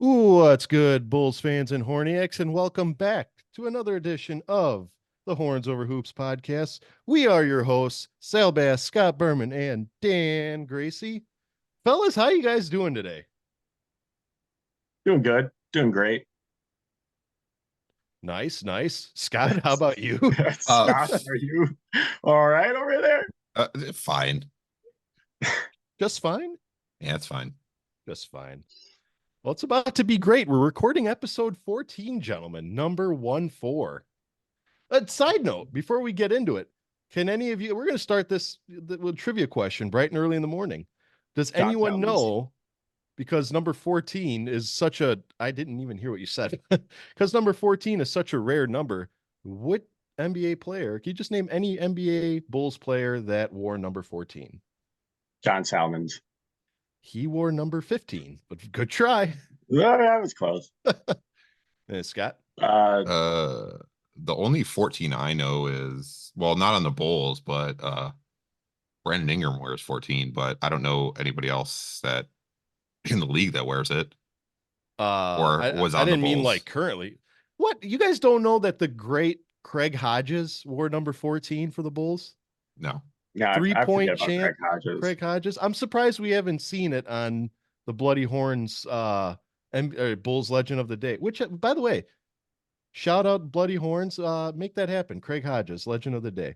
What's good, Bulls fans and Horniacs, and welcome back to another edition of the Horns Over Hoops podcast. We are your hosts, Sal Bass, Scott Berman, and Dan Gracie. Fellas, how you guys doing today? Doing good. Doing great. Nice, nice. Scott, how about you? Uh, Scott, are you all right over there? Fine. Just fine? Yeah, it's fine. Just fine. Well, it's about to be great. We're recording episode 14, gentlemen, number 14. A side note, before we get into it, can any of you, we're going to start this with trivia question bright and early in the morning. Does John anyone Towns. know, because number 14 is such a, I didn't even hear what you said, because number 14 is such a rare number, what NBA player, can you just name any NBA Bulls player that wore number 14? John Salmons. He wore number 15, but good try. Yeah, that was close. Scott? Uh, the only 14 I know is, well, not on the Bulls, but Brandon Ingram wears 14, but I don't know anybody else that in the league that wears it or was I on the didn't mean Bulls. like currently. What? You guys don't know that the great Craig Hodges wore number 14 for the Bulls? No. Yeah, I forget Three-point about champ Craig Hodges. Craig Hodges. I'm surprised we haven't seen it on the Bloody Horns and Bulls Legend of the Day, which by the way, shout out Bloody Horns, make that happen. Craig Hodges, Legend of the Day.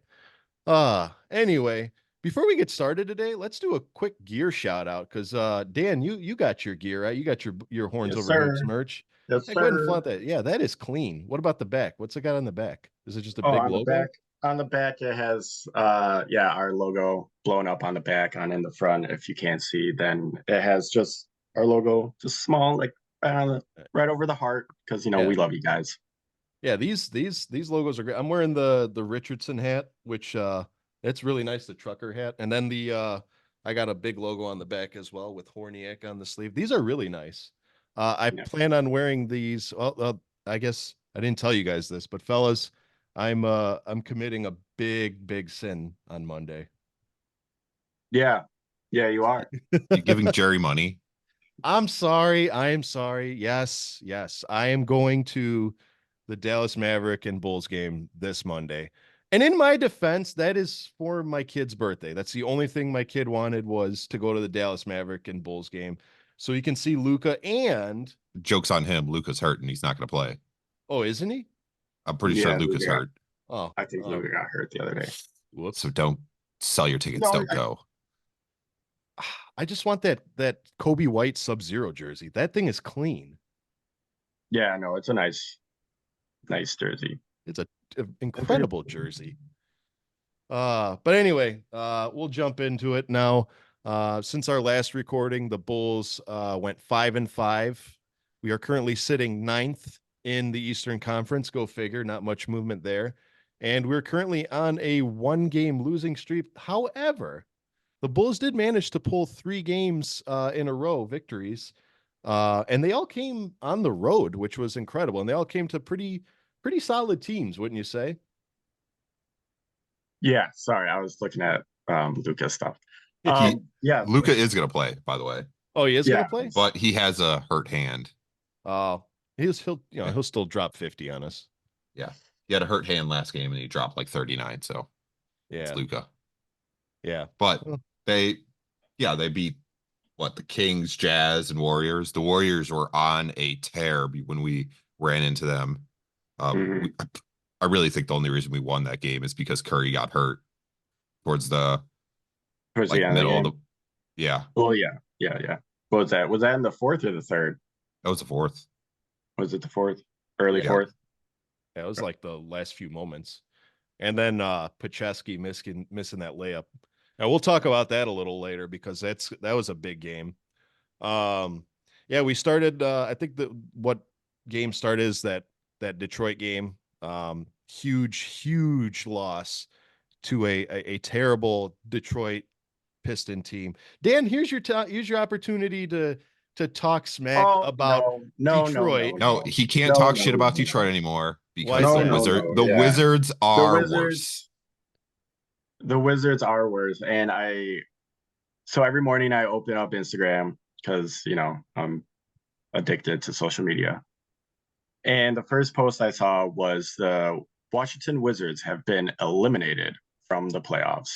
Anyway, before we get started today, let's do a quick gear shout out because Dan, you got your gear, right? You got your Horns Yes, Over Hoops sir. merch. Yes, Hey, go ahead and sir. flaunt that. Yeah, that is clean. What about the back? What's it got on the back? Is it just a Oh, big on the logo? back. On the back, it has our logo blown up on the back. On in the front, if you can't see, then it has just our logo, just small, like right over the heart, because Yeah. we love you guys. Yeah, these logos are great. I'm wearing the Richardson hat, which it's really nice, the trucker hat. And then the I got a big logo on the back as well with Horniak on the sleeve. These are really nice. I Yeah. plan on wearing these. Well, I guess I didn't tell you guys this, but fellas, I'm committing a big sin on Monday. Yeah, you are. You giving Jerry money? I'm sorry. I am sorry. Yes, yes. I am going to the Dallas Maverick and Bulls game this Monday. And in my defense, that is for my kid's birthday. That's the only thing my kid wanted was to go to the Dallas Maverick and Bulls game so he can see Luca and Joke's on him. Luca's hurt and he's not going to play. oh, isn't he? I'm pretty sure Yeah, Luca's hurt. Oh, I think Luka got hurt the other day. whoops. So don't sell your tickets. No, Don't go. I just want that Kobe White Sub-Zero jersey. That thing is clean. Yeah, no, it's a nice jersey. It's a incredible jersey. But anyway, we'll jump into it now. Since our last recording, the Bulls went 5-5. We are currently sitting ninth in the Eastern Conference. Go figure, not much movement there. And we're currently on a 1-game losing streak. However, the Bulls did manage to pull 3 games in a row victories. And they all came on the road, which was incredible. And they all came to pretty solid teams, wouldn't you say? Yeah, sorry, I was looking at Luka stuff. Yeah, Luca is going to play, by the way, Oh, he is Yeah. gonna play? but he has a hurt hand. Oh, he'll still drop 50 on us. Yeah. He had a hurt hand last game and he dropped like 39. So Yeah. it's Luca. Yeah. But Well, they beat the Kings, Jazz, and Warriors. The Warriors were on a tear when we ran into them. Mhm. I really think the only reason we won that game is because Curry got hurt towards the towards the end middle of of the the. game. Yeah, Oh yeah. What was that? Was that in the fourth or the third? that was the fourth. Was it the fourth? Early Yeah. fourth? yeah, it was like the last few moments. And then Pacheski missing that layup. Now we'll talk about that a little later because that was a big game. Yeah, we started I think what game start is that Detroit game. Huge loss to a terrible Detroit Piston team. Dan, here's your opportunity to talk smack Oh about Detroit. No, he can't No, talk no, shit about no. Detroit anymore Why because is the that? Yeah. Wizards The are Wizards worse. the Wizards are worse. And so every morning I open up Instagram because I'm addicted to social media. And the first post I saw was the Washington Wizards have been eliminated from the playoffs.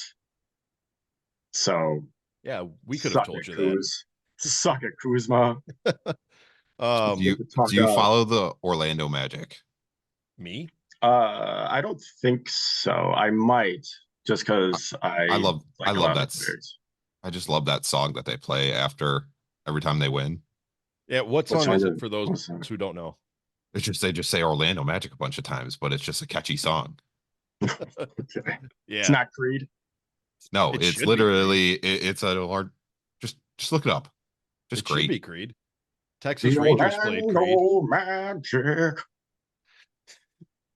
So Yeah, we could have suck told it, you that. Kuz. Suck it, Kuzma. Do you Talk do you up. follow the Orlando Magic? Me? I don't think so. I might, just because I I love like a love lot of that. the players. I just love that song that they play after every time they win. Yeah, what What song song is is it it? for those What song? who don't know? It's just they just say Orlando Magic a bunch of times, but it's just a catchy song. Okay. It's Yeah, not Creed. No, it it's should be Creed. literally it's a hard. Just look it up. Just It should be great. Creed. Texas The Rangers played Creed. Orlando Magic.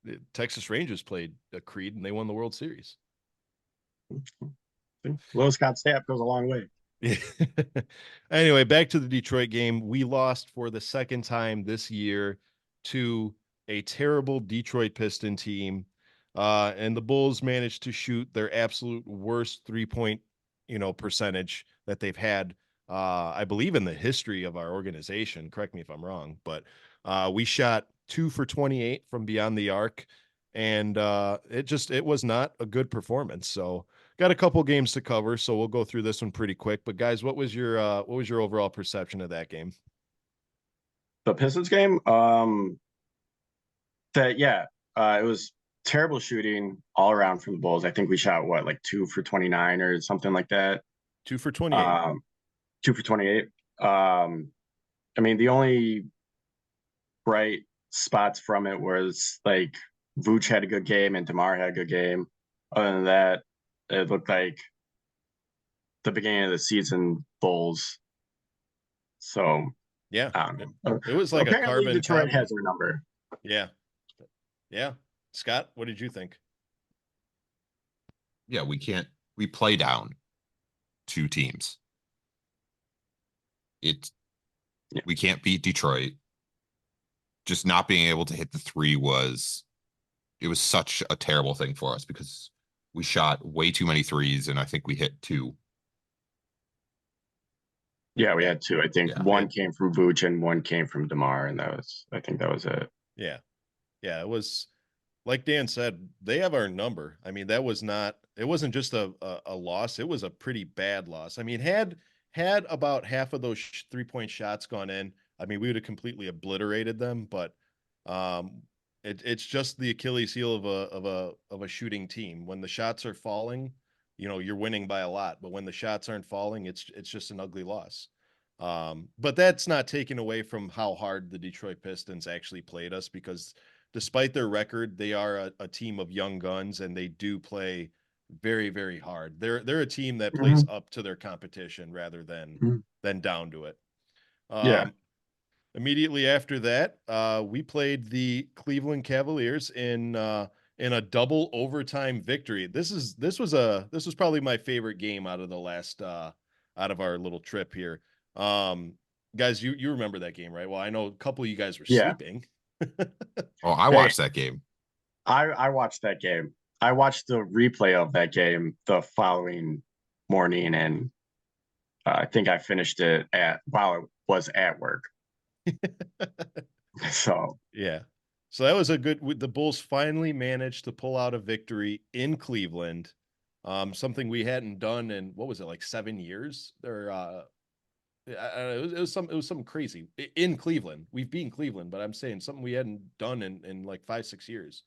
The Texas Rangers played Creed, and they won the World Series. Little Scott Stapp goes a long way. Yeah. Anyway, back to the Detroit game. We lost for the second time this year to a terrible Detroit Piston team. And the Bulls managed to shoot their absolute worst 3-point, percentage that they've had, I believe, in the history of our organization. Correct me if I'm wrong, but we shot 2 for 28 from beyond the arc, and it was not a good performance. So got a couple games to cover, so we'll go through this one pretty quick. But guys, what was your overall perception of that game? The Pistons game, it was terrible shooting all around from the Bulls. I think we shot like 2 for 29 or something like that. 2 for 28. 2 for 28. I mean, the only bright spots from it was like Vooch had a good game and DeMar had a good game. Other than that, it looked like the beginning of the season Bulls. So Yeah, I don't know. it was like a Apparently carbon Detroit copy. has their number. Yeah, yeah. Scott, what did you think? Yeah, we play down 2 teams. We can't beat Detroit. Just not being able to hit the 3 was such a terrible thing for us because we shot way too many threes and I think we hit 2. Yeah, we had 2. I think Yeah, one came from Vooch and one came from DeMar, and I think that was it. Yeah, yeah. It was like Dan said, they have our number. I mean, it wasn't just a loss. It was a pretty bad loss. I mean, had about half of those 3-point shots gone in, I mean, we would have completely obliterated them. But it's just the Achilles heel of a shooting team. When the shots are falling, you're winning by a lot. But when the shots aren't falling, it's just an ugly loss. But that's not taken away from how hard the Detroit Pistons actually played us, because despite their record, they are a team of young guns, and they do play very, very hard. They're a team that plays up to their competition rather than down to it. Yeah. Immediately after that, we played the Cleveland Cavaliers in a double overtime victory. This was probably my favorite game out of the last out of our little trip here. Guys, you remember that game, right? Well, I know a couple of you guys were sleeping. Oh, I watched that game. I watched that game. I watched the replay of that game the following morning, and I think I finished it while it was at work. So Yeah. So that was the Bulls finally managed to pull out a victory in Cleveland. Something we hadn't done in, what was it, like 7 years? It was something crazy in Cleveland. We've beaten Cleveland, but I'm saying something we hadn't done in like 5-6 years.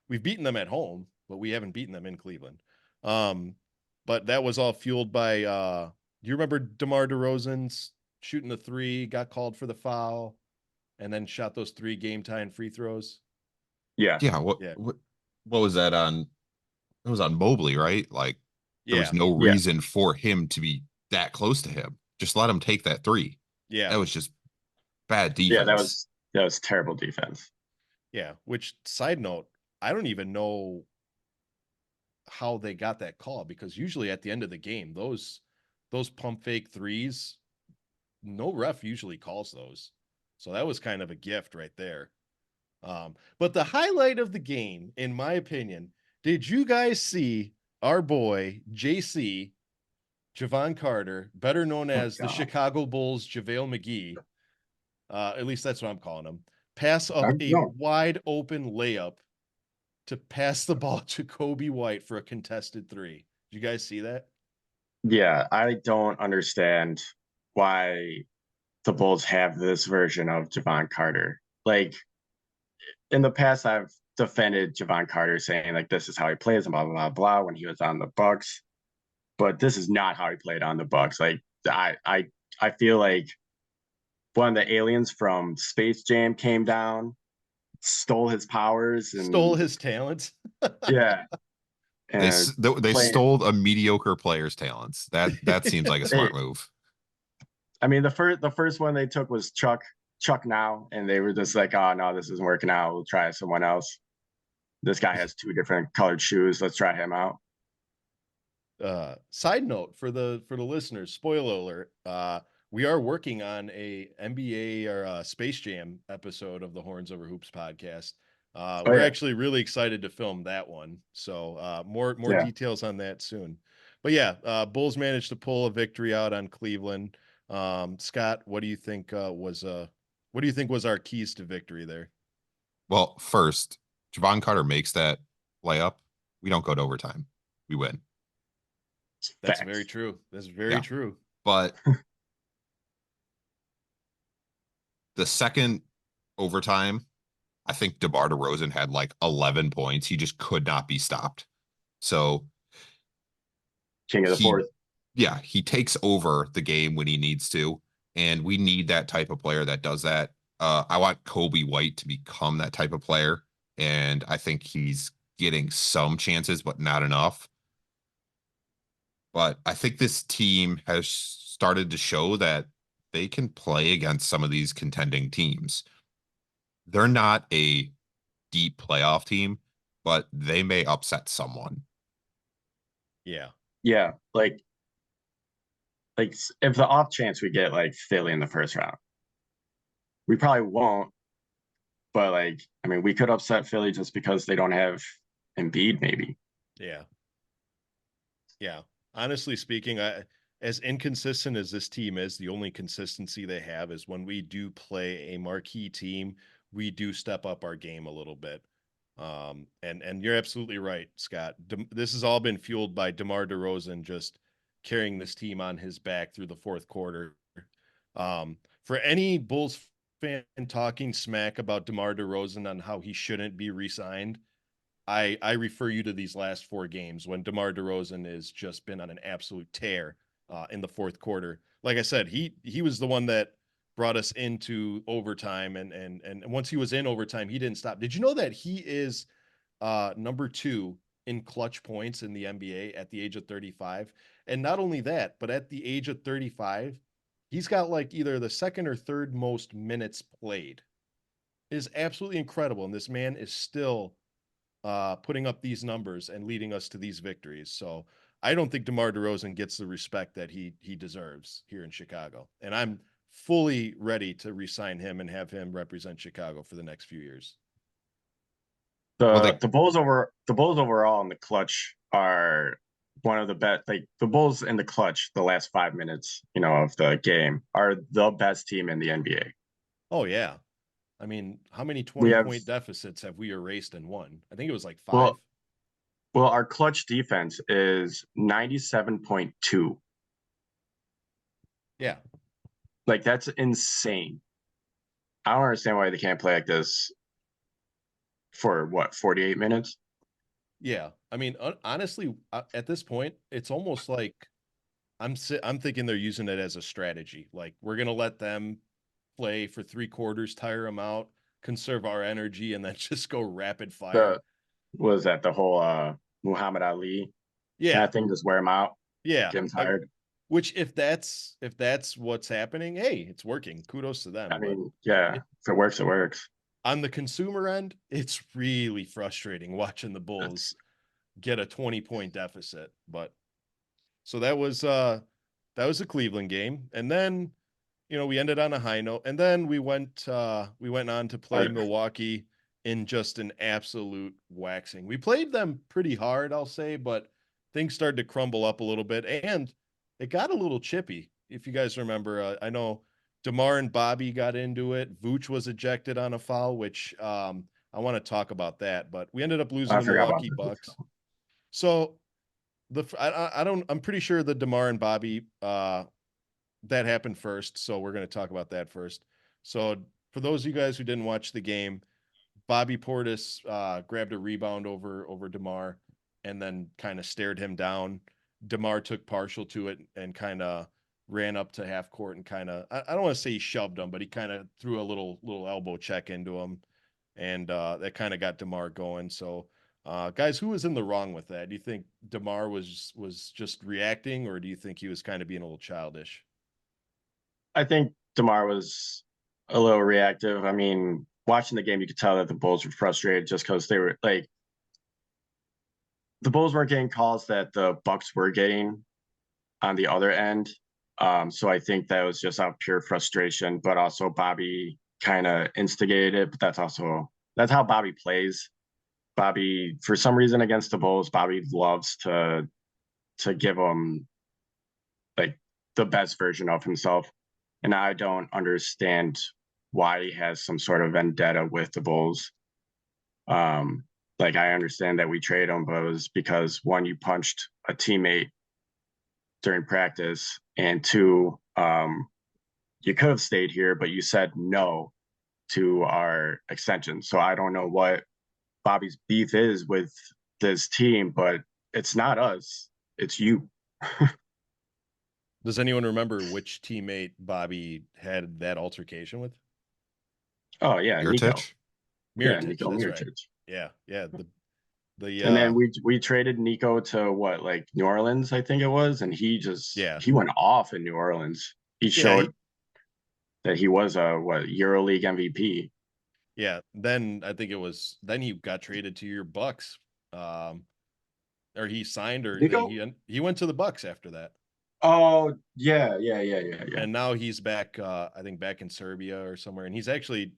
We've beaten them at home, but we haven't beaten them in Cleveland. But that was all fueled by do you remember DeMar DeRozan's shooting the 3, got called for the foul, and then shot those 3 game-tying free throws? yeah. What was that on? It was on Mobley, right? Like there was no Yeah. reason for him to be that close to him. Just let him take that 3. Yeah. That was just bad defense. Yeah, that was terrible defense. Yeah, which, side note, I don't even know how they got that call, because usually at the end of the game, those pump fake 3s, no ref usually calls those. So that was kind of a gift right there. But the highlight of the game, in my opinion, did you guys see our boy JC Javon Carter, better known Oh, as the God. Chicago Bulls JaVale McGee, at least that's what I'm calling him, pass up a No. wide open layup to pass the ball to Kobe White for a contested three. Did you guys see that? Yeah, I don't understand why the Bulls have this version of Javon Carter. Like in the past, I've defended Javon Carter saying like this is how he plays and blah blah blah blah when he was on the Bucks, but this is not how he played on the Bucks. Like I feel like one of the aliens from Space Jam came down, stole his powers, Stole and his talents. yeah, and They playing. stole a mediocre player's talents. That seems like a They, smart move. I mean, the first one they took was Chuck now, and they were just like, oh no, this isn't working out. We'll try someone else. This guy has two different colored shoes. Let's try him out. Side note for the listeners, spoiler alert, we are working on a NBA or Space Jam episode of the Horns Over Hoops podcast. Oh We're yeah, actually really excited to film that one. So more yeah. details on that soon. But yeah, Bulls managed to pull a victory out on Cleveland. Scott, what do you think was our keys to victory there? Well, first, Javon Carter makes that layup. We don't go to overtime. We win. That's very Facts. true. That's very Yeah. true. But the second overtime, I think DeMar DeRozan had like 11 points. He just could not be stopped. So King of the he, fourth. yeah, he takes over the game when he needs to. And we need that type of player that does that. I want Kobe White to become that type of player. And I think he's getting some chances, but not enough. But I think this team has started to show that they can play against some of these contending teams. They're not a deep playoff team, but they may upset someone. Yeah. Yeah, like if the off chance we get like Philly in the first round, we probably won't. But like, I mean, we could upset Philly just because they don't have Embiid, maybe. Yeah. Yeah. Honestly speaking, as inconsistent as this team is, the only consistency they have is when we do play a marquee team, we do step up our game a little bit. And you're absolutely right, Scott. This has all been fueled by DeMar DeRozan just carrying this team on his back through the fourth quarter. For any Bulls fan talking smack about DeMar DeRozan on how he shouldn't be re-signed, I refer you to these last four games when DeMar DeRozan has just been on an absolute tear in the fourth quarter. Like I said, he was the one that brought us into overtime, and once he was in overtime, he didn't stop. Did you know that he is number 2 in clutch points in the NBA at the age of 35? And not only that, but at the age of 35, he's got like either the second or third most minutes played. It is absolutely incredible, and this man is still putting up these numbers and leading us to these victories. So I don't think DeMar DeRozan gets the respect that he deserves here in Chicago. And I'm fully ready to re-sign him and have him represent Chicago for the next few years. Well, The Bulls overall in the clutch are one of the best. Like the Bulls in the clutch, the last 5 minutes, of the game are the best team in the NBA. Oh yeah. I mean, how many We 20 have point deficits have we erased and won? I think it was like 5. well, well, our clutch defense is 97.2. Yeah. Like that's insane. I don't understand why they can't play like this for what 48 minutes. Yeah. I mean, honestly, at this point, it's almost like I'm thinking they're using it as a strategy. Like we're going to let them play for 3 quarters, tire them out, conserve our energy, and then just go rapid fire. The was that the whole Muhammad Ali kind Yeah, of thing? Just wear him out, yeah. get him tired. Which if that's what's happening, hey, it's working. Kudos to I them. But mean, yeah, it, if it works, it works. on the consumer end, it's really frustrating watching the Bulls get a 20-point deficit. But so that was a Cleveland game, and then we ended on a high note, and then we went on to play But Milwaukee in just an absolute waxing. We played them pretty hard, I'll say, but things started to crumble up a little bit, and it got a little chippy. If you guys remember, I know DeMar and Bobby got into it. Vooch was ejected on a foul, which I want to talk about that, but we ended up losing I the forgot about Milwaukee that. Bucks. So I don't, I'm pretty sure the DeMar and Bobby that happened first, so we're going to talk about that first. So for those of you guys who didn't watch the game, Bobby Portis grabbed a rebound over DeMar and then kind of stared him down. DeMar took partial to it and kind of ran up to half court and kind of, I don't want to say he shoved him, but he kind of threw a little elbow check into him, and that kind of got DeMar going. So guys, who was in the wrong with that? Do you think DeMar was just reacting, or do you think he was kind of being a little childish? I think DeMar was a little reactive. I mean, watching the game, you could tell that the Bulls were frustrated just because they were like, the Bulls weren't getting calls that the Bucks were getting on the other end. So I think that was just out of pure frustration, but also Bobby kind of instigated it. But that's how Bobby plays. Bobby, for some reason, against the Bulls, Bobby loves to give them like the best version of himself, and I don't understand why he has some sort of vendetta with the Bulls. Like I understand that we trade him, but it was because one, you punched a teammate during practice, and two, you could have stayed here, but you said no to our extension. So I don't know what Bobby's beef is with this team, but it's not us, it's you. Does anyone remember which teammate Bobby had that altercation with? Oh yeah, Nico. Mirotic? Yeah, Mirotic, Nico that's right. Mirotic. Yeah, yeah. The And then we traded Nico to what, like New Orleans, I think it was, and yeah, he went off in New Orleans. He yeah, showed that he was a what EuroLeague MVP. yeah. Then I think it was then he got traded to your Bucks, um, or he signed, or Nico? he went to the Bucks after that, Oh yeah. and now he's back. I think back in Serbia or somewhere, and he's actually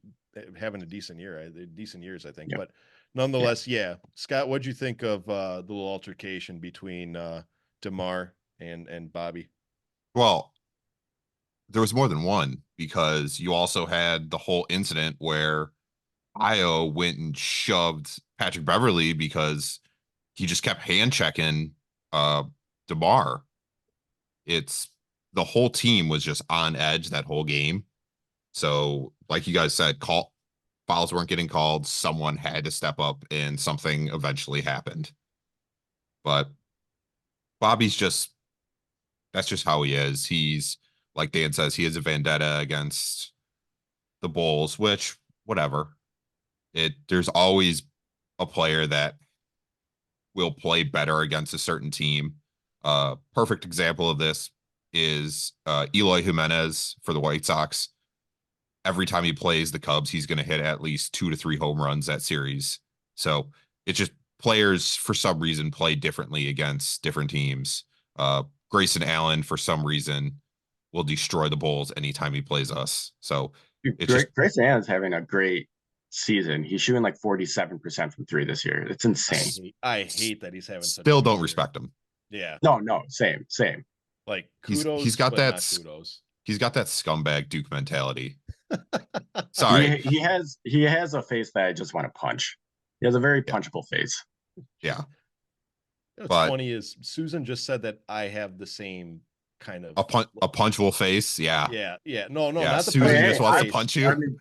having a decent year, decent years, I think. Yep. But Yeah. nonetheless, yeah. Scott, what'd you think of the little altercation between DeMar and Bobby? Well, there was more than one because you also had the whole incident where Io went and shoved Patrick Beverly because he just kept hand checking DeMar. It's the whole team was just on edge that whole game. So, like you guys said, fouls weren't getting called. Someone had to step up, and something eventually happened. But Bobby's just that's just how he is. He's like Dan says, he has a vendetta against the Bulls, which whatever. There's always a player that will play better against a certain team. Perfect example of this is Eloy Jimenez for the White Sox. Every time he plays the Cubs, he's going to hit at least 2 to 3 home runs that series. So it's just players for some reason play differently against different teams. Grayson Allen, for some reason, will destroy the Bulls anytime he plays us. So it's just Grayson Allen's having a great season. He's shooting like 47% from three this year. It's insane. I hate that he's having such a still good don't year. respect him. Yeah, No, same. like He's kudos, got but that not kudos. he's got that scumbag Duke mentality. Sorry. He has a face that I just want to punch. He has a very Yeah. punchable face. Yeah. What's But funny is Susan just said that I have the same kind of a punchable face. Yeah. yeah. No, Yeah. not the Susan punchable just wants to face. punch I you. mean,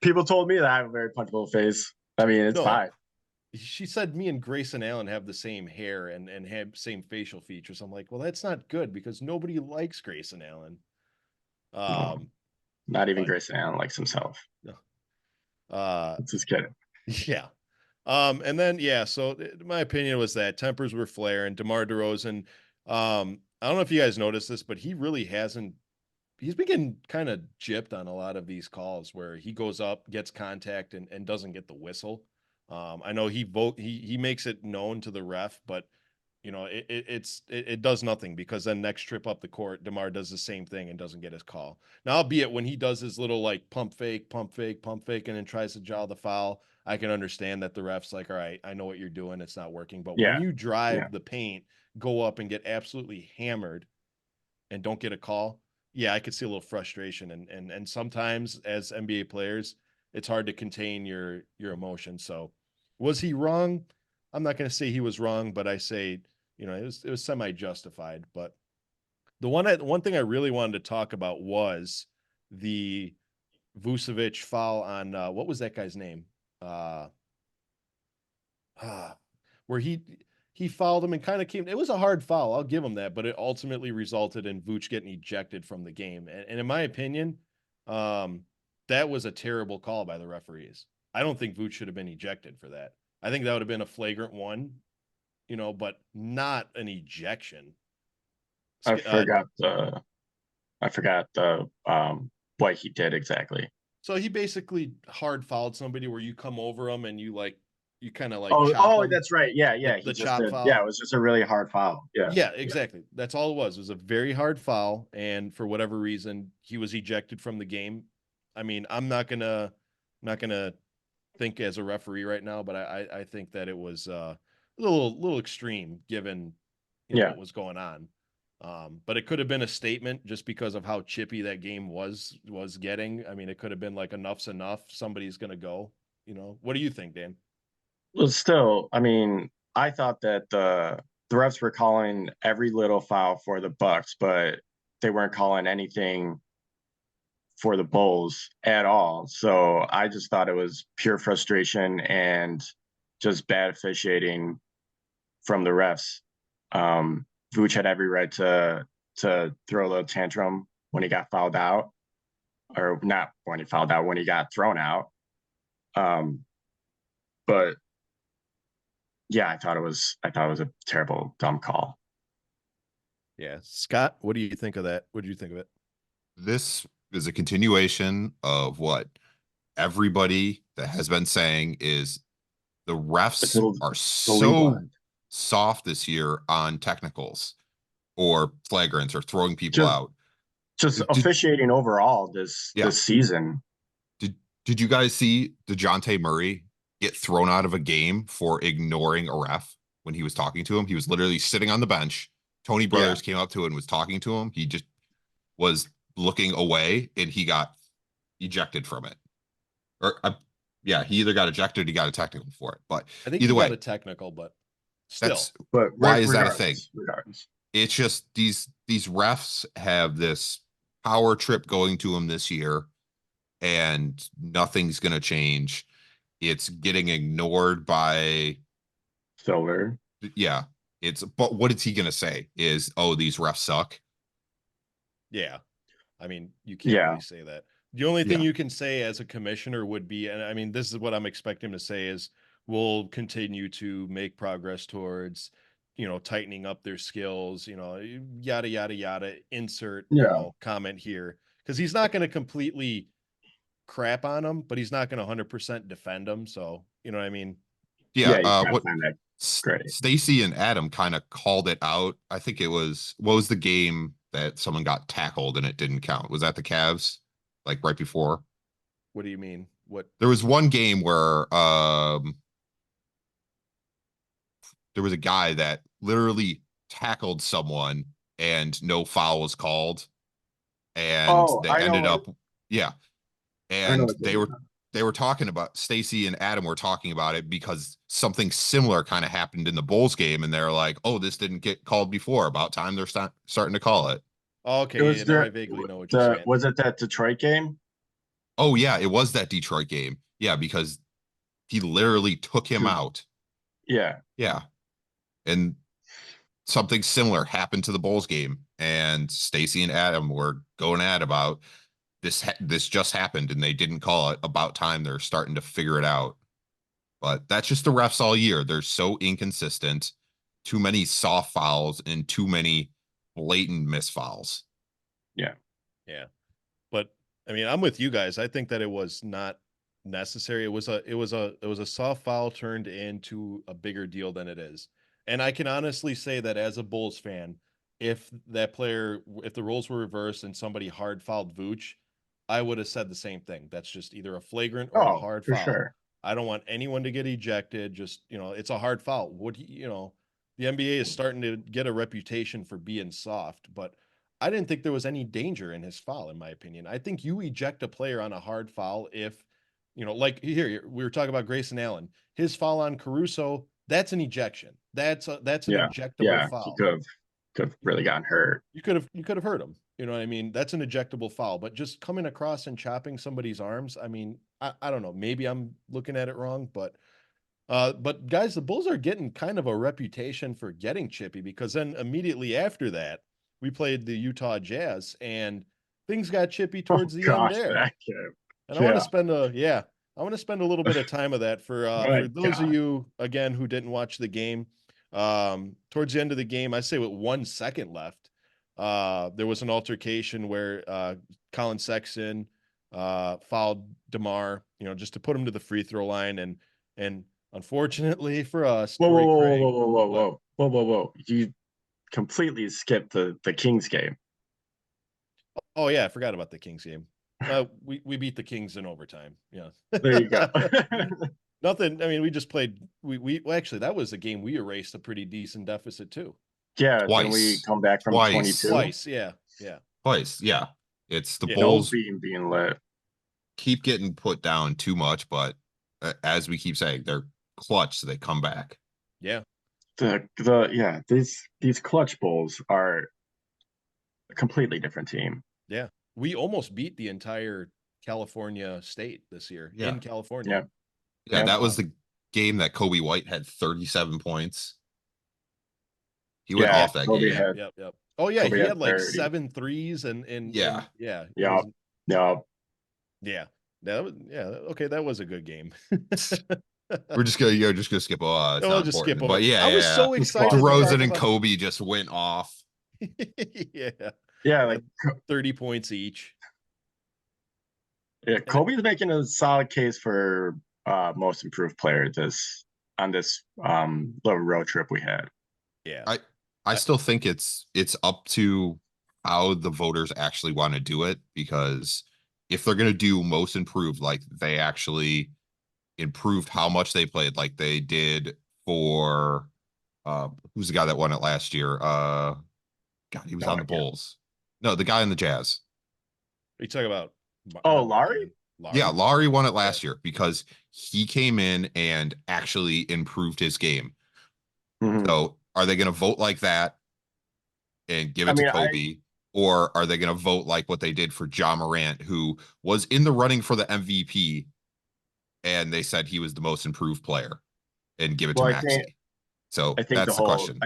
people told me that I have a very punchable face. I mean, it's No, fine. she said me and Grayson Allen have the same hair and have same facial features. I'm like, well, that's not good because nobody likes Grayson Allen. No, not even But Grayson Allen likes himself. uh, It's just kidding. yeah. And then so my opinion was that tempers were flaring. DeMar DeRozan, I don't know if you guys noticed this, but he really hasn't. He's been getting kind of gypped on a lot of these calls where he goes up, gets contact, and doesn't get the whistle. I know he makes it known to the ref, but it does nothing because then next trip up the court, DeMar does the same thing and doesn't get his call. Now, albeit when he does his little like pump fake, and then tries to jaw the foul, I can understand that the ref's like, all right, I know what you're doing, it's not working. But when Yeah, you yeah. drive the paint, go up and get absolutely hammered, and don't get a call, yeah, I could see a little frustration. And sometimes as NBA players, it's hard to contain your emotions. So was he wrong? I'm not going to say he was wrong, but I say, it was semi justified. But one thing I really wanted to talk about was the Vucevic foul on what was that guy's name? Uh, where he fouled him and kind of came. It was a hard foul, I'll give him that, but it ultimately resulted in Vooch getting ejected from the game. And in my opinion, that was a terrible call by the referees. I don't think Vooch should have been ejected for that. I think that would have been a flagrant one, but not an ejection. I forgot the what he did exactly. So he basically hard fouled somebody where you come over them and you kind of Oh, chop them. that's right. Yeah, yeah. The He just chop did. foul. Yeah, it was just a really hard foul. Yeah. Yeah, exactly. That's all it was. It was a very hard foul, and for whatever reason, he was ejected from the game. I mean, I'm not gonna think as a referee right now, but I think that it was a little extreme given Yeah. what was going on. But it could have been a statement just because of how chippy that game was getting. I mean, it could have been like enough's enough. Somebody's gonna go. What do you think, Dan? Well, still, I mean, I thought that the refs were calling every little foul for the Bucks, but they weren't calling anything for the Bulls at all. So I just thought it was pure frustration and just bad officiating from the refs. Vooch had every right to throw a little tantrum when he got fouled out, or not when he fouled out, when he got thrown out. But yeah, I thought it was a terrible, dumb call. Yeah, Scott, what do you think of that? What do you think of it? This is a continuation of what everybody that has been saying is the refs are so soft this year on technicals or flagrants or throwing people out. Just officiating overall this season. Did you guys see DeJounte Murray get thrown out of a game for ignoring a ref when he was talking to him? He was literally sitting on the bench. Tony Brothers came up to him and was talking to him. He just was looking away and he got ejected from it. Or he either got ejected or he got a technical for it. But I think either he way, got a technical, but still. But why is that a thing? Regardless. It's just these refs have this power trip going to them this year, and nothing's going to change. It's getting ignored by Silver. Yeah. But what is he going to say is, oh, these refs suck. Yeah. I mean, you can't really say that. The only thing you can say as a commissioner would be, and I mean, this is what I'm expecting him to say is, we'll continue to make progress towards, tightening up their skills, yada, yada, yada, insert, comment here. Because he's not going to completely crap on them, but he's not going to 100% defend them. So, you know what I mean? Yeah. What great. Stacy and Adam kind of called it out. I think it was, what was the game that someone got tackled and it didn't count? Was that the Cavs? Like right before? What do you mean? What? There was one game where there was a guy that literally tackled someone and no foul was called. And they ended up and they were talking about, Stacy and Adam were talking about it because something similar kind of happened in the Bulls game, and they're like, "Oh, this didn't get called before. About time they're starting to call it." Okay, now I vaguely know what you're saying. Was it that Detroit game? Oh yeah, it was that Detroit game. Yeah, because he literally took him out. Yeah. Yeah. And something similar happened to the Bulls game, and Stacy and Adam were going at about this just happened and they didn't call it. About time they're starting to figure it out. But that's just the refs all year. They're so inconsistent. Too many soft fouls and too many blatant misfouls. Yeah. Yeah. But I mean, I'm with you guys. I think that it was not necessary. It was a soft foul turned into a bigger deal than it is. And I can honestly say that as a Bulls fan, if the roles were reversed and somebody hard fouled Vooch, I would have said the same thing. That's just either a flagrant or a hard foul. Sure. I don't want anyone to get ejected. Just, it's a hard foul. The NBA is starting to get a reputation for being soft, but I didn't think there was any danger in his foul, in my opinion. I think you eject a player on a hard foul if, like here we were talking about Grayson Allen, his foul on Caruso, that's an ejection. That's an Yeah, ejectable yeah, he foul. could have really gotten hurt. You could have hurt him. You know what I mean? That's an ejectable foul. But just coming across and chopping somebody's arms, I mean, I don't know. Maybe I'm looking at it wrong, but guys, the Bulls are getting kind of a reputation for getting chippy, because then immediately after that, we played the Utah Jazz and things got chippy Oh towards the end gosh, there. that kid. And I want to Yeah. spend I want to spend a little bit of time of that My for those of God. you again who didn't watch the game. Towards the end of the game, I say with 1 second left, there was an altercation where Colin Sexton fouled DeMar, just to put him to the free throw line, and unfortunately for us, Whoa, whoa, Torrey whoa, whoa, Craig. whoa, whoa, What? whoa, whoa, whoa, whoa! You completely skipped the Kings game. Oh yeah, I forgot about the Kings game. We beat the Kings in overtime. Yeah. There you go. Nothing. I mean, we just played. Well, actually, that was a game we erased a pretty decent deficit too. Yeah, then we Twice. come back from Twice. 22. Twice. Yeah. Yeah. Twice. Yeah. It's the Yeah. No Bulls beam being lit. keep getting put down too much, but as we keep saying, they're clutch, so they come back. Yeah. Yeah, these clutch Bulls are a completely different team. Yeah. We almost beat the entire California state this year Yeah. in California. Yeah, Yeah. that was the game that Kobe White had 37 points. He went Yeah, off that Kobe game. had- Yep. Oh yeah, Kobe he had had like 30. 7 threes and Yeah. yeah. it Yeah, was- yeah. Yeah. Okay, that was a good game. We're just gonna skip. Oh, it's We'll not just skip important. over. But yeah, I was so Just excited. to talk DeRozan and about- Kobe just went off. Yeah. Yeah, like 30 points each. yeah, Kobe's making a solid case for most improved player on this little road trip we had. Yeah. I still think it's up to how the voters actually want to do it, because if they're gonna do most improved, like they actually improved how much they played, like they did for who's the guy that won it last year? God, he was No on the idea. Bulls. No, the guy in the Jazz. Are you talking about? Oh, not Laurie? Laurie? Yeah, Laurie won it last year because he came in and actually improved his game. Mhm. So are they going to vote like that and give it I mean, to Kobe? Or are they going to vote like what they did for Ja Morant, who was in the running for the MVP, and they said he was the most improved player, and give it Well, to Maxey? So I think that's the question.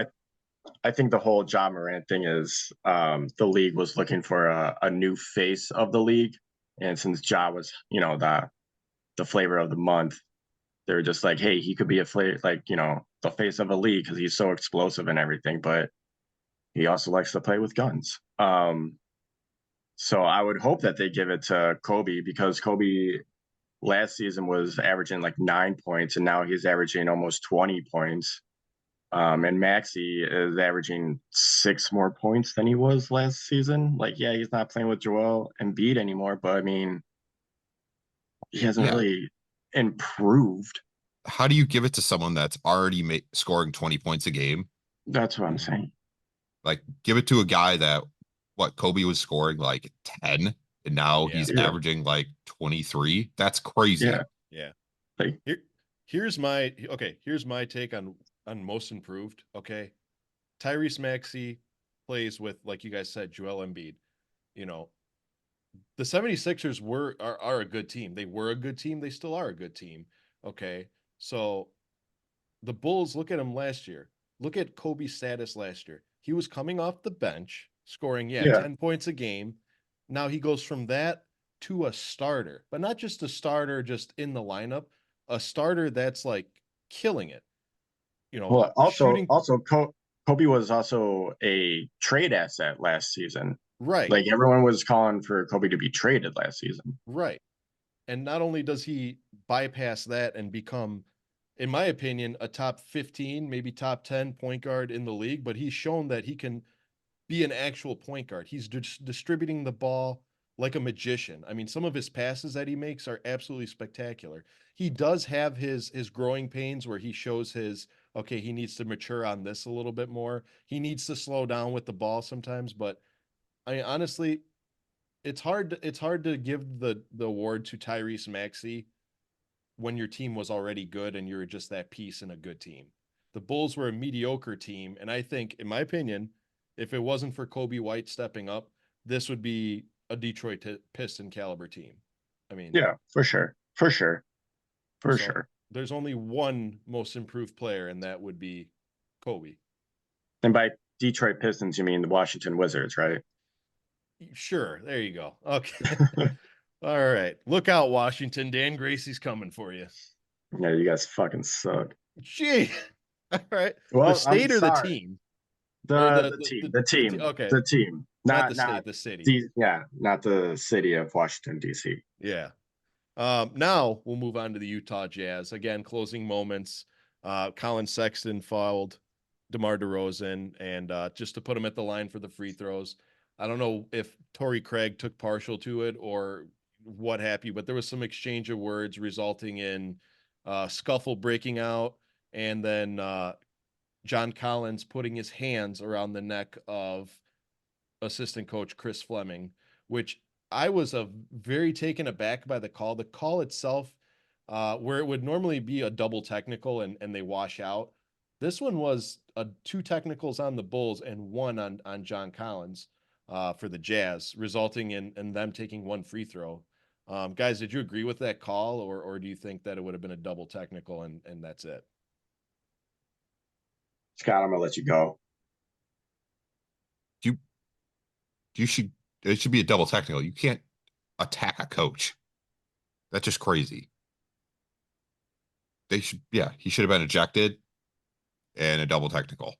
I think the whole John Morant thing is the league was looking for a new face of the league, and since Ja was the flavor of the month, they were just like, hey, he could be a flavor, like the face of a league because he's so explosive and everything, but he also likes to play with guns. So I would hope that they give it to Kobe, because Kobe last season was averaging like 9 points, and now he's averaging almost 20 points. And Maxey is averaging 6 more points than he was last season. Like, yeah, he's not playing with Joel Embiid anymore, but I mean, he hasn't Yeah. really improved. How do you give it to someone that's already scoring 20 points a game? That's what I'm saying. Like, give it to a guy that Kobe was scoring like 10, and now Yeah. he's Yeah. averaging like 23. That's crazy. Yeah. Yeah. Like, Here's my take on most improved. Okay. Tyrese Maxey plays with, like you guys said, Joel Embiid. The 76ers are a good team. They were a good team. They still are a good team. Okay. So the Bulls, look at him last year. Look at Kobe's status last year. He was coming off the bench, scoring, Yeah. 10 points a game. Now he goes from that to a starter, but not just a starter just in the lineup, a starter that's like killing it. well, shooting Kobe was also a trade asset last season. right. Like, everyone was calling for Kobe to be traded last season. Right. And not only does he bypass that and become, in my opinion, a top 15, maybe top 10 point guard in the league, but he's shown that he can be an actual point guard. He's distributing the ball like a magician. I mean, some of his passes that he makes are absolutely spectacular. He does have his growing pains where he shows he needs to mature on this a little bit more. He needs to slow down with the ball sometimes, but I honestly, it's hard to give the award to Tyrese Maxey when your team was already good and you're just that piece in a good team. The Bulls were a mediocre team, and I think, in my opinion, if it wasn't for Kobe White stepping up, this would be a Detroit Piston caliber team. I mean, Yeah, for sure. For sure. For so sure. there's only one most improved player, and that would be Kobe. And by Detroit Pistons, you mean the Washington Wizards, right? Sure, there you go. Okay. All right. Look out, Washington. Dan Gracie's coming for you. Yeah, you guys fucking suck. Gee. All right. The Well, I'm state or the sorry. team? Or The team, the team, okay. the team. Not the Not state, the city. yeah, not the city of Washington, D.C. Yeah. Now we'll move on to the Utah Jazz. Again, closing moments. Colin Sexton fouled DeMar DeRozan, and just to put him at the line for the free throws. I don't know if Torrey Craig took partial to it or what have you, but there was some exchange of words resulting in scuffle breaking out, and then John Collins putting his hands around the neck of assistant coach Chris Fleming, which I was very taken aback by the call. The call itself, where it would normally be a double technical and they wash out. This one was two technicals on the Bulls and one on John Collins for the Jazz, resulting in them taking one free throw. Guys, did you agree with that call, or do you think that it would have been a double technical and that's it? Scott, I'm gonna let you go. You you should it should be a double technical. You can't attack a coach. That's just crazy. He should have been ejected and a double technical.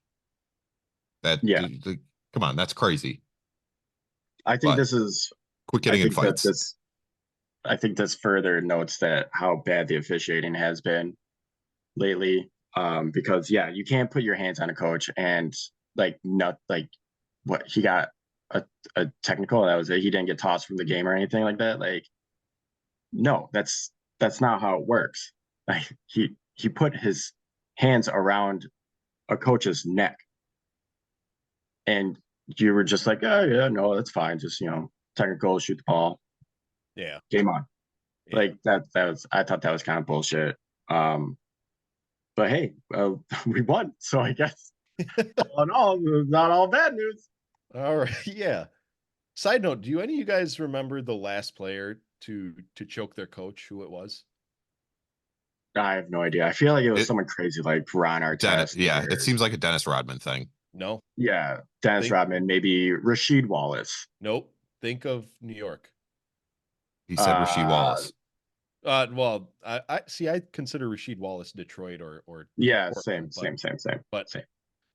Yeah, Come on, that's crazy. I think But this is. quit I getting in think that fights. this. I think this further notes that how bad the officiating has been lately. Because yeah, you can't put your hands on a coach and not like what he got a technical. That was it. He didn't get tossed from the game or anything like that. Like, no, that's not how it works. Like he put his hands around a coach's neck, and you were just like, oh yeah, no, that's fine. Just technical, shoot the ball, Yeah. game on. Yeah. Like that was I thought that was kind of bullshit. But hey, we won, so I guess all in all, not all bad news. All right. Yeah. Side note, do any of you guys remember the last player to choke their coach, who it was? I have no idea. I feel like it was someone crazy like Ron Dennis, Artest. yeah, it seems like a Dennis Rodman thing. No. Yeah, Dennis Rodman, maybe Rasheed Wallace. Nope. Think of New York. He said Rasheed Wallace. Well, I see. I consider Rasheed Wallace Detroit or yeah, Portland, same. But Same.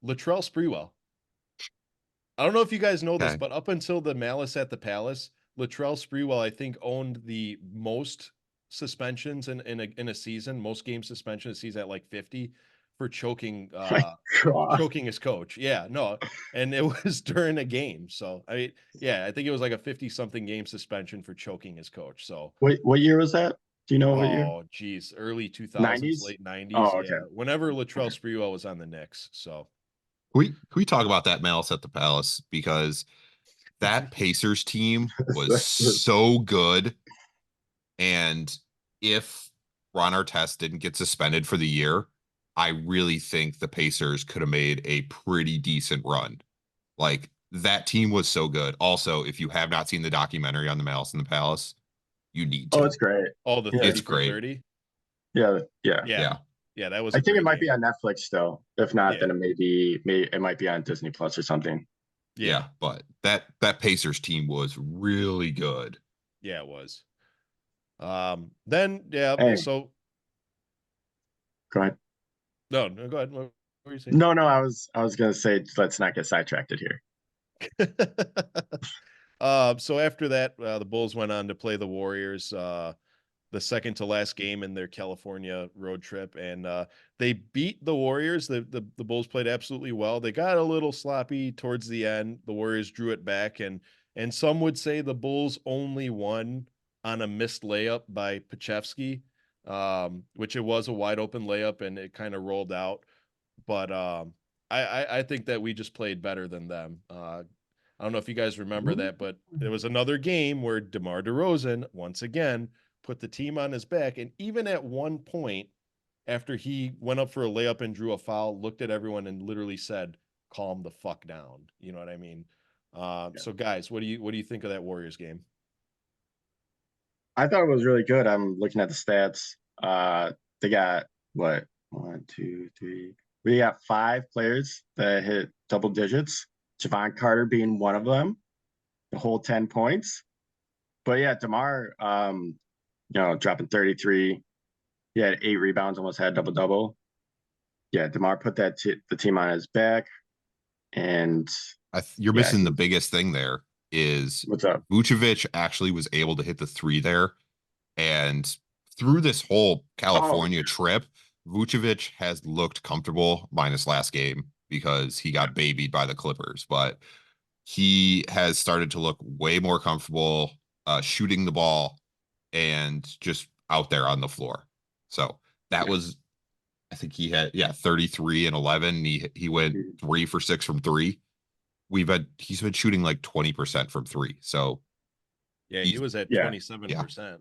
Latrell Sprewell. I don't know if you guys know this, Okay. but up until the Malice at the Palace, Latrell Sprewell, I think, owned the most suspensions in a season, most game suspension a season at like 50 for choking choking his coach. Yeah, no. And it was during a game. So I think it was like a 50 something game suspension for choking his coach. So what year was that? Do you know what year? oh geez, early 2000s, 90s? late 90s. Oh, okay. Yeah. Whenever Latrell Sprewell was on the Knicks. So Can we talk about that Malice at the Palace? Because that Pacers team was so good. And if Ron Artest didn't get suspended for the year, I really think the Pacers could have made a pretty decent run. Like, that team was so good. Also, if you have not seen the documentary on the Malice in the Palace, you need to. Oh, it's great. all the 30 It's for great. 30. Yeah. Yeah. Yeah, that was I a think it great might be game. on Netflix still. If not, Yeah. then it might be on Disney Plus or something. Yeah, but that Pacers team was really good. Yeah, it was. Then yeah, Hey. so Go ahead. no, go ahead. What were you saying? No, I was gonna say let's not get sidetracked here. So after that, the Bulls went on to play the Warriors, the second to last game in their California road trip, and they beat the Warriors. The Bulls played absolutely well. They got a little sloppy towards the end. The Warriors drew it back, and some would say the Bulls only won on a missed layup by Pachevsky, which it was a wide open layup and it kind of rolled out. But I think that we just played better than them. I don't know if you guys remember that, but there was another game where DeMar DeRozan once again put the team on his back, and even at one point after he went up for a layup and drew a foul, looked at everyone and literally said, "Calm the fuck down." You know what I mean? So guys, what do you think of that Warriors game? I thought it was really good. I'm looking at the stats. They got what? One, two, three. We got 5 players that hit double digits. Javon Carter being one of them, the whole 10 points. But yeah, DeMar, dropping 33. He had 8 rebounds, almost had double double. Yeah, DeMar put the team on his back, and You're yeah, missing the biggest thing there is what's up? Vucevic actually was able to hit the 3 there. And through this whole Oh, California trip, Vucevic has looked comfortable minus last game because he got babied by the Clippers. But he has started to look way more comfortable shooting the ball and just out there on the floor. So that yeah. was, I think he had 33 and 11. He went 3 for 6 from 3. He's been shooting like 20% from 3. So Yeah, he he's was at Yeah. 27%.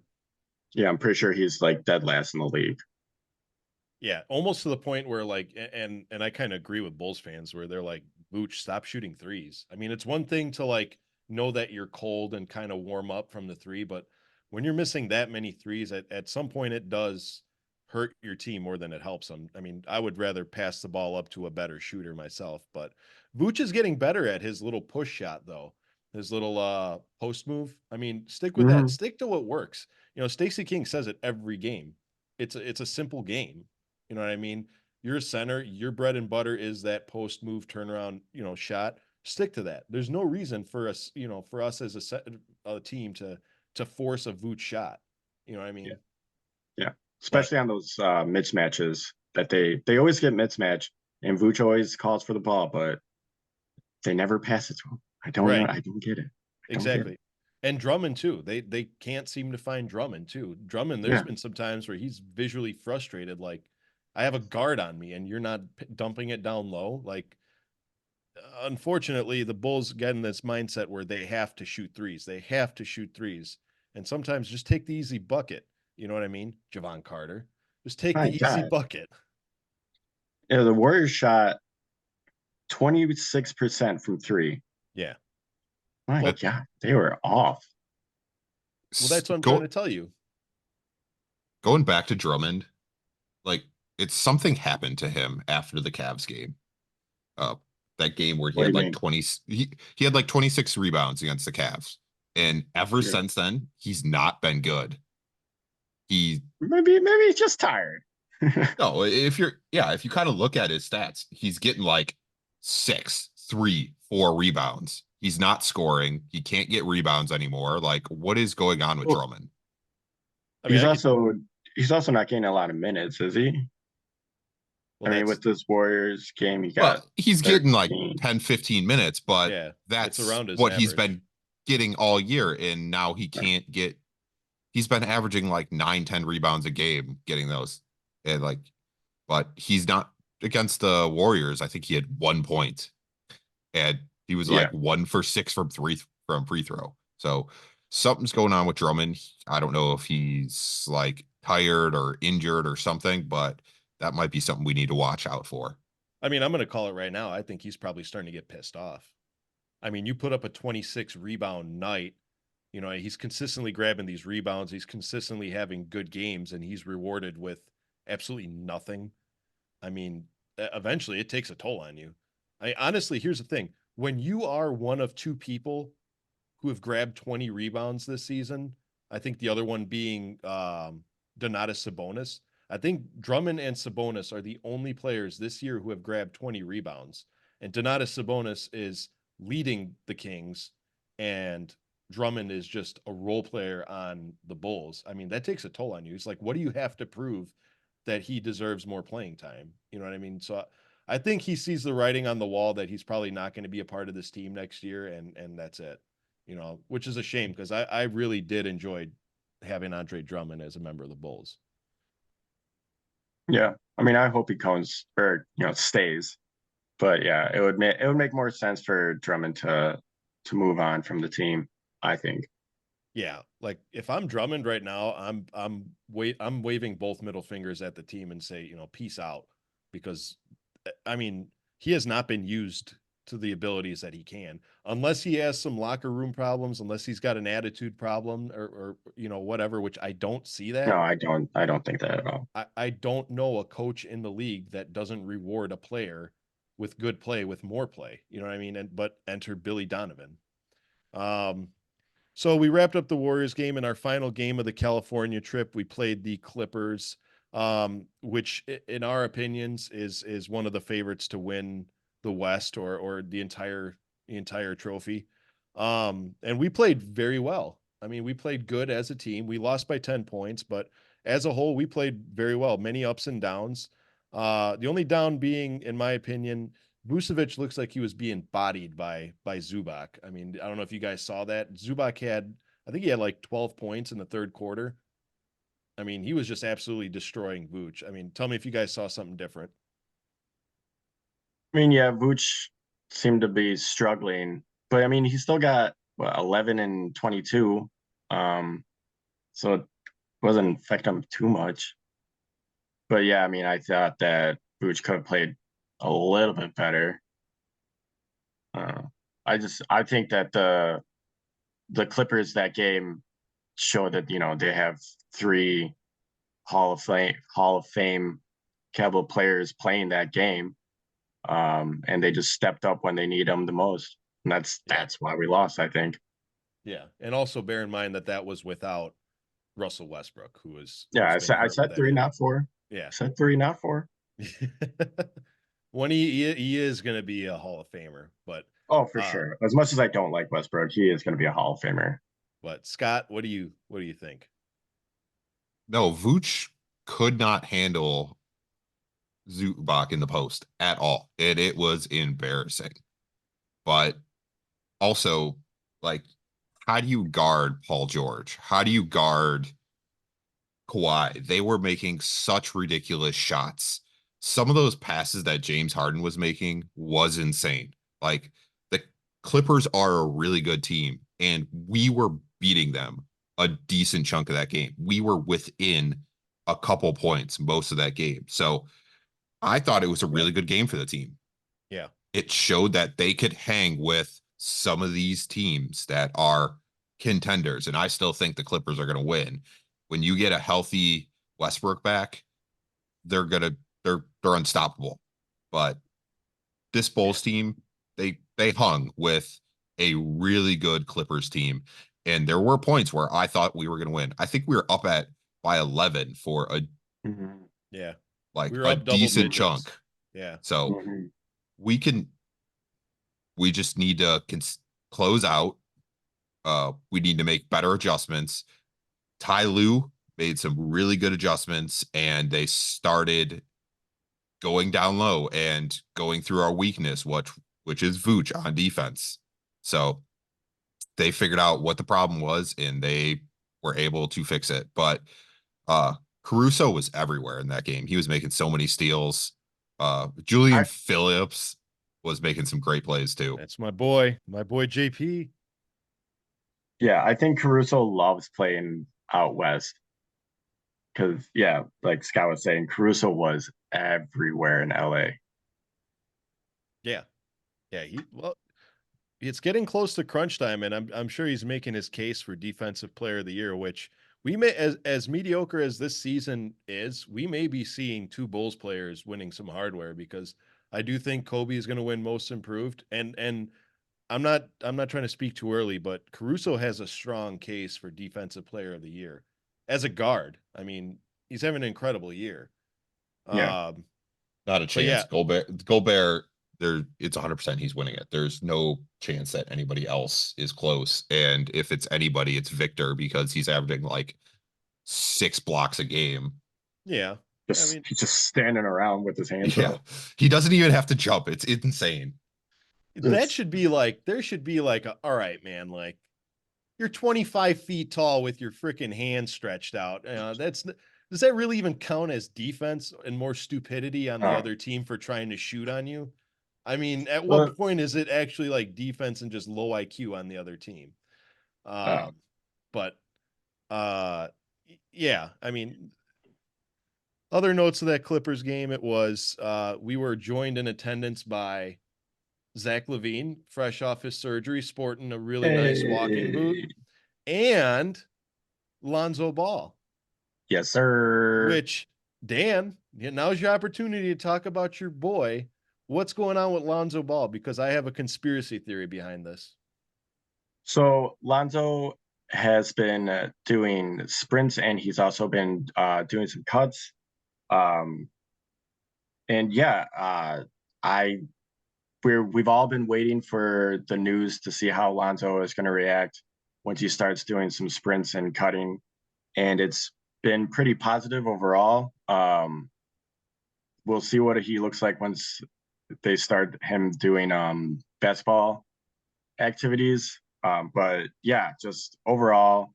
Yeah, I'm pretty sure he's like dead last in the league. Yeah, almost to the point where like, and I kind of agree with Bulls fans where they're like, Vooch, stop shooting threes. I mean, it's one thing to like know that you're cold and kind of warm up from the three, but when you're missing that many threes, at some point it does hurt your team more than it helps them. I mean, I would rather pass the ball up to a better shooter myself, but Vooch is getting better at his little push shot though. His little post move. I mean, stick with that. Mhm. Stick to what works. You know, Stacey King says it every game. It's a simple game. You know what I mean? You're a center. Your bread and butter is that post move turnaround, shot. Stick to that. There's no reason for us, for us as a team to force a Vooch shot. You know what I Yeah, mean? yeah. But Especially on those mismatches that they always get mismatch, and Vooch always calls for the ball, but they never pass it to him. I don't know. right, I don't get it. I don't get it. exactly. And Drummond too. They can't seem to find Drummond too. Drummond, there's Yeah. been some times where he's visually frustrated. Like, I have a guard on me, and you're not dumping it down low. Like, unfortunately, the Bulls get in this mindset where they have to shoot threes. They have to shoot threes. And sometimes just take the easy bucket. You know what I mean? Javon Carter. Just take My the easy God. bucket. Yeah, the Warriors shot 26% from 3. Yeah. My Well, God, they were off. that's what I'm trying to go tell you. going back to Drummond, like it's something happened to him after the Cavs game. Uh, that game where he What do had you like mean? 20, he had like 26 rebounds against the Cavs. And ever Sure. since then, he's not been good. He Maybe he's just tired. No, if you kind of look at his stats, he's getting like 6, 3, 4 rebounds. He's not scoring. He can't get rebounds anymore. Like, what is going on with Well, Drummond? I mean, he's I could, also he's also not getting a lot of minutes, is he? well, I mean, with that's, this Warriors game, he got Well, he's getting like 13. 10, 15 minutes, but yeah, it's that's around his what he's average. been getting all year. And now he's been averaging like 9, 10 rebounds a game, getting those. And like, but he's not against the Warriors. I think he had 1 point and he was Yeah, like 1 for 6 from free throw. So something's going on with Drummond. I don't know if he's like tired or injured or something, but that might be something we need to watch out for. I mean, I'm going to call it right now. I think he's probably starting to get pissed off. I mean, you put up a 26 rebound night. He's consistently grabbing these rebounds. He's consistently having good games, and he's rewarded with absolutely nothing. I mean, eventually it takes a toll on you. Honestly, here's the thing. When you are one of 2 people who have grabbed 20 rebounds this season, I think the other one being Donatas Sabonis. I think Drummond and Sabonis are the only players this year who have grabbed 20 rebounds. And Donatas Sabonis is leading the Kings, and Drummond is just a role player on the Bulls. I mean, that takes a toll on you. It's like, what do you have to prove that he deserves more playing time? You know what I mean? So I think he sees the writing on the wall that he's probably not going to be a part of this team next year, and that's it. Which is a shame because I really did enjoy having Andre Drummond as a member of the Bulls. yeah. I mean, I hope he comes or stays. But yeah, it would make more sense for Drummond to to move on from the team, I think. Yeah, like if I'm Drummond right now, I'm waving both middle fingers at the team and say, peace out, because I mean, he has not been used to the abilities that he can, unless he has some locker room problems, unless he's got an attitude problem or whatever, which I don't see No, that. I don't think that at all. I don't know a coach in the league that doesn't reward a player with good play, with more play. You know what I mean? But enter Billy Donovan. Um, so we wrapped up the Warriors game. In our final game of the California trip, we played the Clippers, which in our opinions is one of the favorites to win the West or the entire trophy. And we played very well. I mean, we played good as a team. We lost by 10 points, but as a whole, we played very well. Many ups and downs. The only down being, in my opinion, Vucevic looks like he was being bodied by Zubac. I mean, I don't know if you guys saw that. Zubac I think he had like 12 points in the third quarter. I mean, he was just absolutely destroying Vooch. I mean, tell me if you guys saw something different. I mean, yeah, Vooch seemed to be struggling, but I mean, he still got 11 and 22. So it wasn't affect him too much. But yeah, I mean, I thought that Vooch could have played a little bit better. Uh, I think that the Clippers that game show that they have three Hall of Fame caliber players playing that game, and they just stepped up when they need them the most, and that's Yeah. that's why we lost, I think. Yeah. And also bear in mind that was without Russell Westbrook, who's Yeah, I been said I hurt with said that three, injury. not four. Yeah. I said three, not four. When he is going to be a Hall of Famer, but Oh, for uh sure. As much as I don't like Westbrook, he is going to be a Hall of Famer. but Scott, what do you think? No, Vooch could not handle Zubac in the post at all. It was embarrassing. But also, like, how do you guard Paul George? How do you guard Kawhi? They were making such ridiculous shots. Some of those passes that James Harden was making was insane. Like, the Clippers are a really good team, and we were beating them a decent chunk of that game. We were within a couple points most of that game. So I thought it was a really good game for the team. Yeah. It showed that they could hang with some of these teams that are contenders. And I still think the Clippers are going to win. When you get a healthy Westbrook back, they're unstoppable. But this Bulls team, they hung with a really good Clippers team. And there were points where I thought we were going to win. I think we were up at by 11 for Mm-hmm. Yeah. like We were a up double decent digits. chunk. Yeah. So Mm-hmm. we can we just need to close out. We need to make better adjustments. Ty Lue made some really good adjustments, and they started going down low and going through our weakness, which is Vooch on defense. So they figured out what the problem was, and they were able to fix it. But Caruso was everywhere in that game. He was making so many steals. Julian I Phillips was making some great plays too. That's my boy JP. Yeah, I think Caruso loves playing out west because yeah, like Scott was saying, Caruso was everywhere in LA. Yeah. Yeah, it's getting close to crunch time, and I'm sure he's making his case for defensive player of the year, which we may, as mediocre as this season is, we may be seeing two Bulls players winning some hardware, because I do think Kobe is going to win most improved. And I'm not trying to speak too early, but Caruso has a strong case for defensive player of the year as a guard. I mean, he's having an incredible year. Yeah. Um, Not a but yeah, chance. Gobert, it's 100% he's winning it. There's no chance that anybody else is close. And if it's anybody, it's Victor, because he's averaging like 6 blocks a game. yeah. I Just mean, he's just standing around with his hands Yeah. up. He doesn't even have to jump. It's insane. that It's should be like, there should be like all right, man, like you're 25 feet tall with your freaking hands stretched out. Does that really even count as defense and more stupidity on the uh, other team for trying to shoot on you? I mean, at Well, what point is it actually like defense and just low IQ on the other team? uh, But yeah, I mean, other notes of that Clippers game, it was we were joined in attendance by Zach Levine, fresh off his surgery, sporting a really nice walking boot, hey, and Lonzo Ball, yes, sir. which Dan, now's your opportunity to talk about your boy. What's going on with Lonzo Ball? Because I have a conspiracy theory behind this. So Lonzo has been doing sprints, and he's also been doing some cuts. Um, and yeah, I we've all been waiting for the news to see how Lonzo is going to react once he starts doing some sprints and cutting, and it's been pretty positive overall. We'll see what he looks like once they start him doing basketball activities. But yeah, just overall,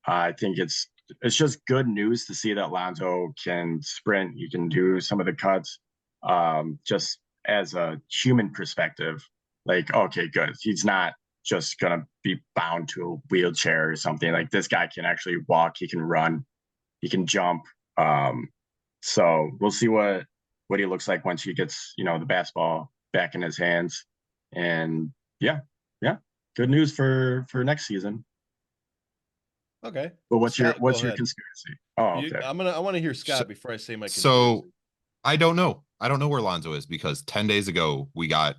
I think it's just good news to see that Lonzo can sprint. He can do some of the cuts. Just as a human perspective, like okay, good. He's not just gonna be bound to a wheelchair or something. Like this guy can actually walk. He can run. He can jump. Um, so we'll see what he looks like once he gets the basketball back in his hands. And yeah, yeah, good news for next season. Okay. But Scott, go what's your ahead. conspiracy? Oh, You, okay. I want to hear So, Scott before I say my so conspiracy. I don't know. I don't know where Lonzo is because 10 days ago we got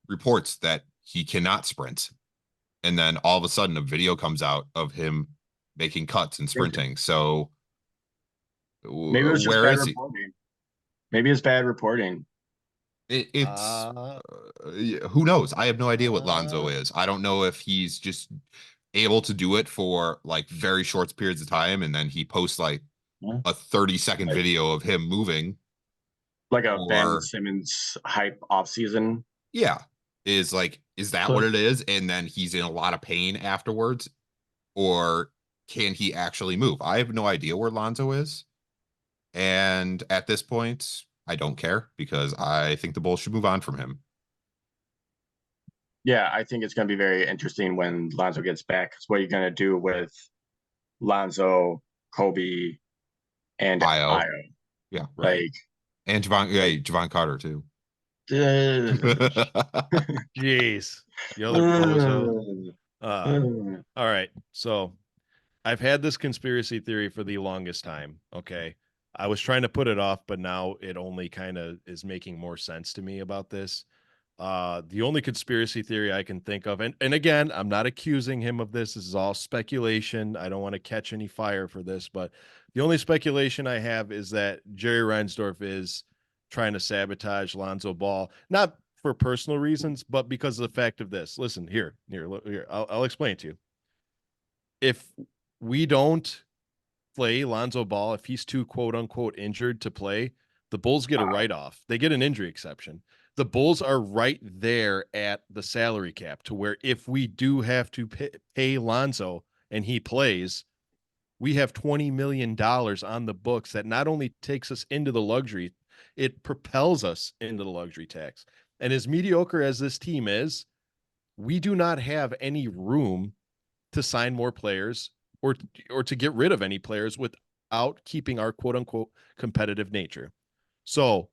reports that he cannot sprint. And then all of a sudden a video comes out of him making cuts and sprinting. So Maybe it was just where bad is he? reporting. Maybe it's bad reporting. It's Uh, who knows? I have no idea what Lonzo uh, is. I don't know if he's just able to do it for like very short periods of time and then he posts like Yeah. a 30-second Like video of him moving, like a Ben or Simmons hype off season yeah, is that what clip. it is? And then he's in a lot of pain afterwards, or can he actually move? I have no idea where Lonzo is. And at this point, I don't care because I think the Bulls should move on from him. Yeah, I think it's going to be very interesting when Lonzo gets back. Because what are you going to do with Lonzo, Kobe, and Io. Io? Yeah. right. Like, And Javon, yeah, like Javon Carter too. Jeez. You other bozo. uh, Uh, uh, all right. So I've had this conspiracy theory for the longest time. Okay. I was trying to put it off, but now it only kind of is making more sense to me about this. The only conspiracy theory I can think of, and again, I'm not accusing him of this. This is all speculation. I don't want to catch any fire for this, but the only speculation I have is that Jerry Reinsdorf is trying to sabotage Lonzo Ball, not for personal reasons, but because of the fact of this. Listen, here, I'll explain it to you. If we don't play Lonzo Ball, if he's too quote unquote injured to play, the Bulls get a write off. They get an injury exception. The Bulls are right there at the salary cap to where if we do have to pay Lonzo and he plays, we have $20 million on the books that not only takes us into the luxury, it propels us into the luxury tax. And as mediocre as this team is, we do not have any room to sign more players or to get rid of any players without keeping our quote unquote competitive nature. So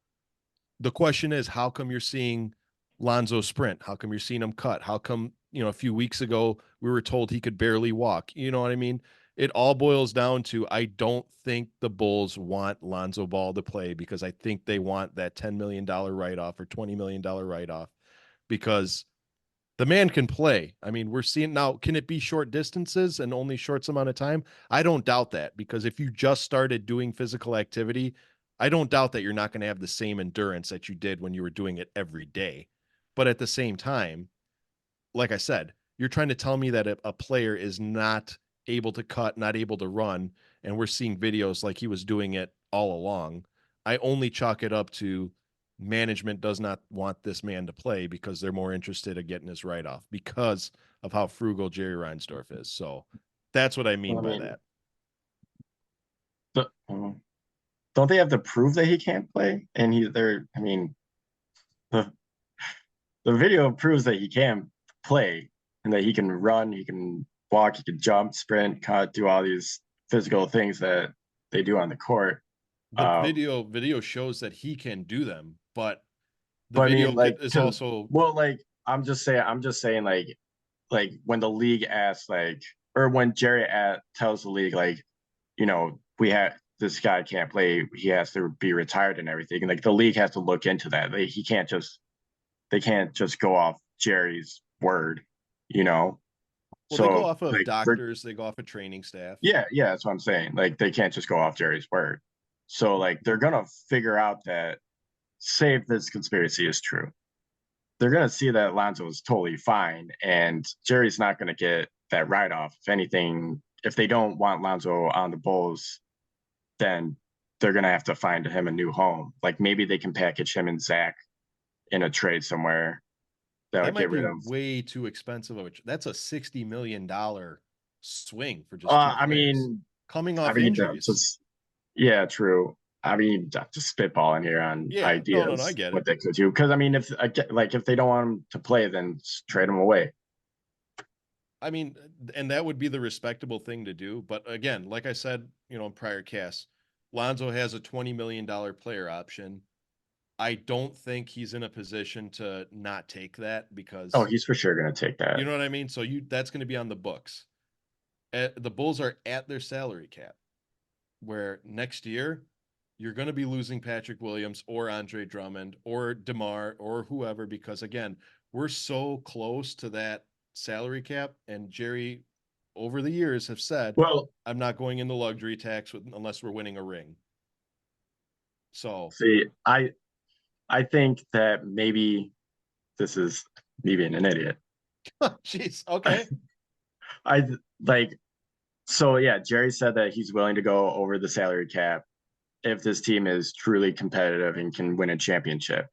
the question is, how come you're seeing Lonzo sprint? How come you're seeing him cut? How come, a few weeks ago we were told he could barely walk? You know what I mean? It all boils down to I don't think the Bulls want Lonzo Ball to play because I think they want that $10 million write-off or $20 million write-off because the man can play. I mean, we're seeing now, can it be short distances and only short amount of time? I don't doubt that because if you just started doing physical activity, I don't doubt that you're not going to have the same endurance that you did when you were doing it every day. But at the same time, like I said, you're trying to tell me that a player is not able to cut, not able to run, and we're seeing videos like he was doing it all along. I only chalk it up to management does not want this man to play because they're more interested in getting his write off because of how frugal Jerry Reinsdorf is. So that's what I I mean by mean, that. don't they have to prove that he can't play? And they're, I mean, the video proves that he can play and that he can run, he can walk, he can jump, sprint, cut, do all these physical things that they do on the court. The video shows that he can do them, but the But I video mean, like, is also well, like, I'm just saying, like when the league asks, like, or when Jerry tells the league, like, you know, we have this guy can't play, he has to be retired and everything. And like the league has to look into that. They can't just go off Jerry's word, you know. well, they go So off of like doctors, they go off of training staff. yeah, that's what I'm saying. Like they can't just go off Jerry's word. So like they're gonna figure out that, say if this conspiracy is true, they're gonna see that Lonzo is totally fine, and Jerry's not gonna get that write off. If anything, if they don't want Lonzo on the Bulls, then they're gonna have to find him a new home. Like maybe they can package him and Zach in a trade somewhere that That would might get be rid of. way too expensive. That's a $60 million swing for just two I players mean, coming off injuries. just yeah, true. I mean, just spitballing here on Yeah, no, I ideas get what it. they could do. Because I mean, if they don't want him to play, then just trade him away. I mean, and that would be the respectable thing to do. But again, like I said, in prior casts, Lonzo has a $20 million player option. I don't think he's in a position to not take that because Oh, he's for sure gonna take that. you know what I mean? So that's going to be on the books. The Bulls are at their salary cap, where next year you're going to be losing Patrick Williams or Andre Drummond or DeMar or whoever, because again, we're so close to that salary cap. And Jerry, over the years, have said, Well, I'm not going into luxury tax unless we're winning a ring. So, see, I think that maybe this is me being an idiot. jeez, okay. I like so yeah, Jerry said that he's willing to go over the salary cap if this team is truly competitive and can win a championship.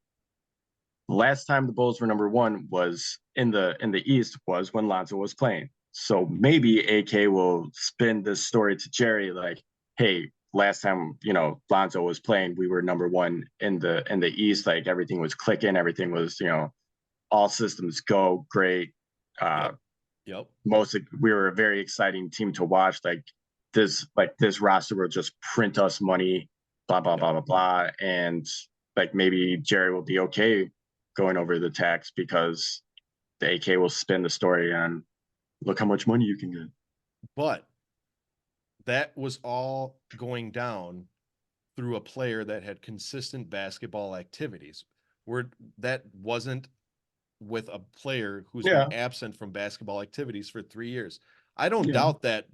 Last time the Bulls were number one was in the East was when Lonzo was playing. So maybe AK will spin this story to Jerry like, hey, last time Lonzo was playing, we were number one in the East. Like everything was clicking, everything was all systems go, great. Yep. We were a very exciting team to watch. Like this roster will just print us money, blah blah blah blah blah, and like maybe Jerry will be okay going over the tax because the AK will spin the story on look how much money you can get. But that was all going down through a player that had consistent basketball activities, where that wasn't with a player who's been absent from basketball activities for 3 years. I don't doubt that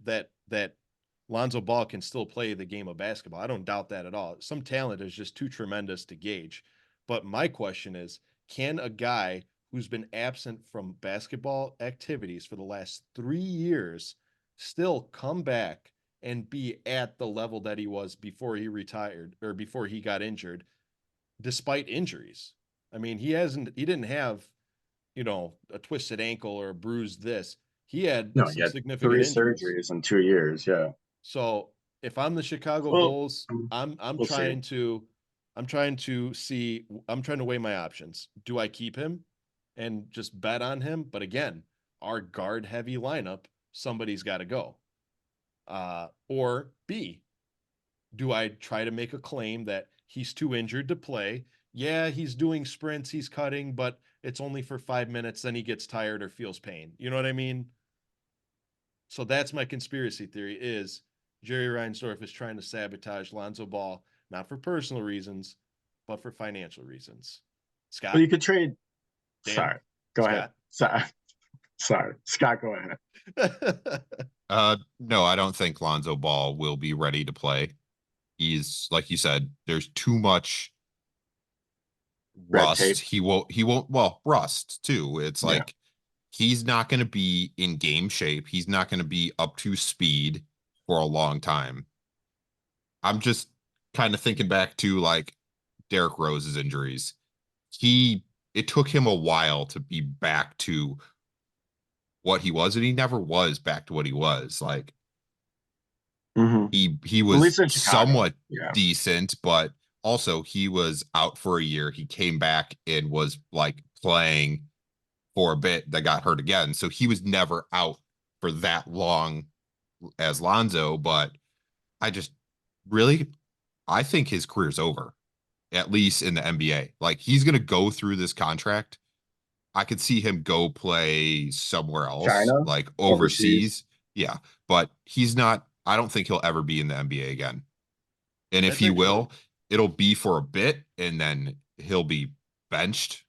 Lonzo Ball can still play the game of basketball. I don't doubt that at all. Some talent is just too tremendous to gauge. But my question is, can a guy who's been absent from basketball activities for the last 3 years still come back and be at the level that he was before he retired or before he got injured, despite injuries? I mean, he didn't have, a twisted ankle or a bruised this. He had some significant 3 injuries. surgeries in 2 years. Yeah. So if I'm the Chicago Bulls, I'm we'll trying to weigh my options. Do I keep him and just bet on him? But again, our guard heavy lineup, somebody's got to go. Or B, do I try to make a claim that he's too injured to play? Yeah, he's doing sprints, he's cutting, but it's only for 5 minutes. Then he gets tired or feels pain. You know what I mean? So that's my conspiracy theory is Jerry Reinsdorf is trying to sabotage Lonzo Ball, not for personal reasons, but for financial reasons. Scott? Well, you could trade. Dan? Sorry. Go Scott? ahead. Sorry. Scott, go ahead. No, I don't think Lonzo Ball will be ready to play. He's, like you said, there's too much rust. He won't, well, rust too. It's like he's not going to be in game shape. He's not going to be up to speed for a long time. I'm just kind of thinking back to like Derrick Rose's injuries. It took him a while to be back to what he was, and he never was back to what he was. Like he was somewhat decent, but also he was out for a year. He came back and was like playing for a bit that got hurt again. So he was never out for that long as Lonzo, but I just really I think his career's over, at least in the NBA. Like he's gonna go through this contract. I could see him go play somewhere else, China, like overseas. overseas. Yeah, but he's not. I don't think he'll ever be in the NBA again. And if That's he actually will, it'll be for a bit, and then he'll be benched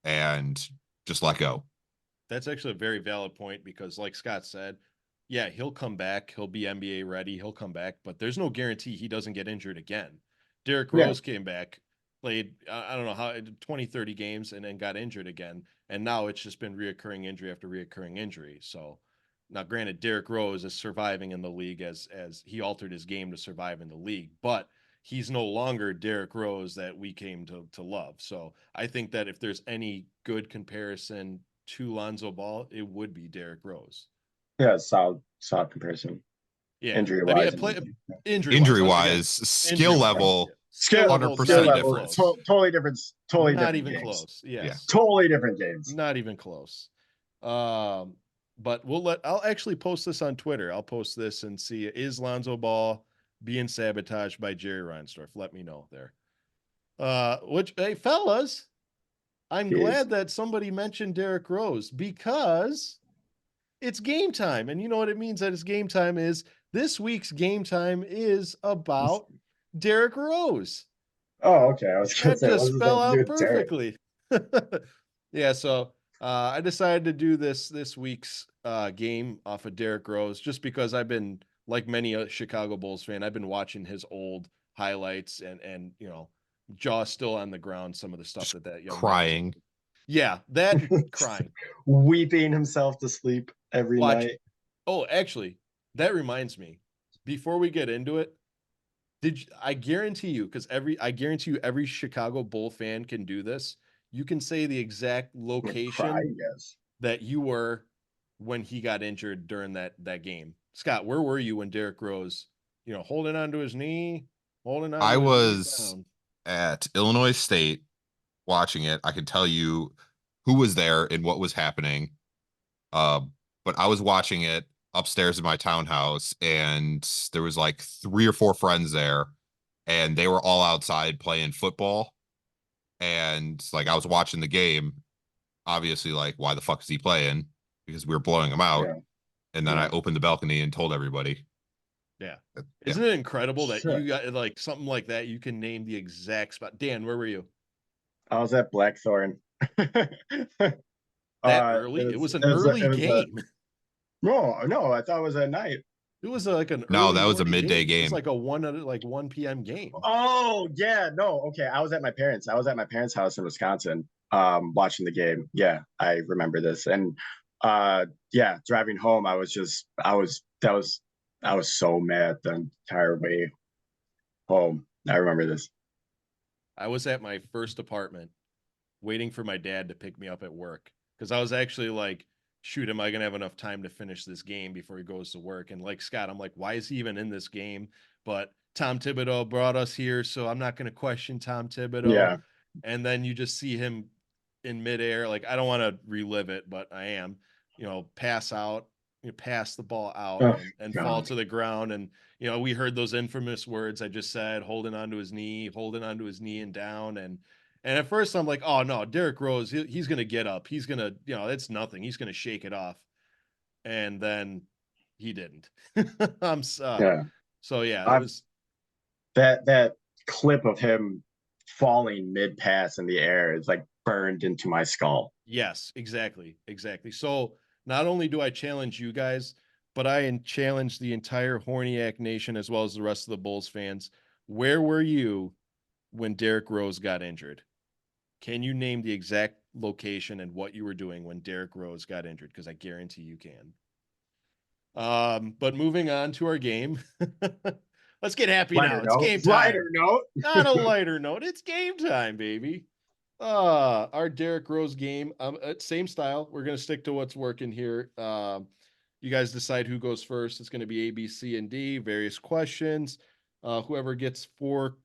and just let go. That's actually a very valid point because, like Scott said, yeah, he'll come back. He'll be NBA ready. He'll come back, but there's no guarantee he doesn't get injured again. Derrick Yeah, Rose came back, played, I don't know how, 20, 30 games, and then got injured again. And now it's just been reoccurring injury after reoccurring injury. So now, granted, Derrick Rose is surviving in the league as he altered his game to survive in the league, but he's no longer Derrick Rose that we came to love. So I think that if there's any good comparison to Lonzo Ball, it would be Derrick Rose. yeah, solid comparison, Yeah. injury I mean, wise and play everything. Yeah. injury wise, Injury once again, wise, skill injury wise, level, skill level, Skill not 100% even level, difference. close. totally Not different even games. close. Yeah. Yes. Totally different games. Not even close. Um, but I'll actually post this on Twitter. I'll post this and see, is Lonzo Ball being sabotaged by Jerry Reinsdorf? Let me know there. Hey, fellas, I'm Jeez. glad that somebody mentioned Derrick Rose because it's game time. And you know what it means that it's game time is this week's game time is about Derrick Rose. Oh, okay. I was gonna That say, what just does fell that do out with Derek? perfectly. Yeah, so I decided to do this week's game off of Derrick Rose just because I've been, like many Chicago Bulls fan, I've been watching his old highlights and jaw still on the ground, some of the stuff Just that young man was able crying. to. Yeah, that and crying. Weeping himself to sleep every Watch. night. Oh, actually, that reminds me. Before we get into it, I guarantee you, because I guarantee you every Chicago Bull fan can do this. You can say the exact Like cry, location yes. that you were when he got injured during that game. Scott, where were you when Derrick Rose, holding onto his knee, holding I onto his knee was down? at Illinois State watching it. I could tell you who was there and what was happening. Uh, but I was watching it upstairs in my townhouse, and there was like 3 or 4 friends there, and they were all outside playing football. And like I was watching the game, obviously, like, why the fuck is he playing? Because we were blowing him out. Yeah, And then I yeah. opened the balcony and told everybody. Yeah. Yeah. Isn't it incredible that Shit. you got like something like that? You can name the exact spot. Dan, where were you? I was at Blackthorn. That It early? It was was an it was early it was a game. no, I thought it was at night. It was like an No, early that was a morning midday game. It was game. like a 1 p.m. game. Oh yeah, no, okay. I was at my parents' house in Wisconsin, watching the game. Yeah, I remember this. And yeah, driving home, I was so mad the entire way home. I remember this. I was at my first apartment waiting for my dad to pick me up at work because I was actually like, shoot, am I going to have enough time to finish this game before he goes to work? And like Scott, I'm like, why is he even in this game? But Tom Thibodeau brought us here, so I'm not going to question Tom Thibodeau. Yeah. And then you just see him in midair. Like, I don't want to relive it, but I am, pass out, pass the ball out Oh and fall God. to the ground. And, we heard those infamous words I just said, holding onto his knee and down. And at first I'm like, oh no, Derrick Rose, he's going to get up. He's going to, it's nothing. He's going to shake it off. And then he didn't. Yeah. So yeah, it I've was, that clip of him falling mid pass in the air is like burned into my skull. yes, exactly. Exactly. So not only do I challenge you guys, but I challenge the entire Horniak Nation as well as the rest of the Bulls fans. Where were you when Derrick Rose got injured? Can you name the exact location and what you were doing when Derrick Rose got injured? Because I guarantee you can. But moving on to our game. Let's get happy now. It's game time. Lighter note. On a lighter note, it's game time, baby. Our Derrick Rose game. Same style. We're gonna stick to what's working here. You guys decide who goes first. It's gonna be A, B, C, and D. Various questions. Whoever gets 4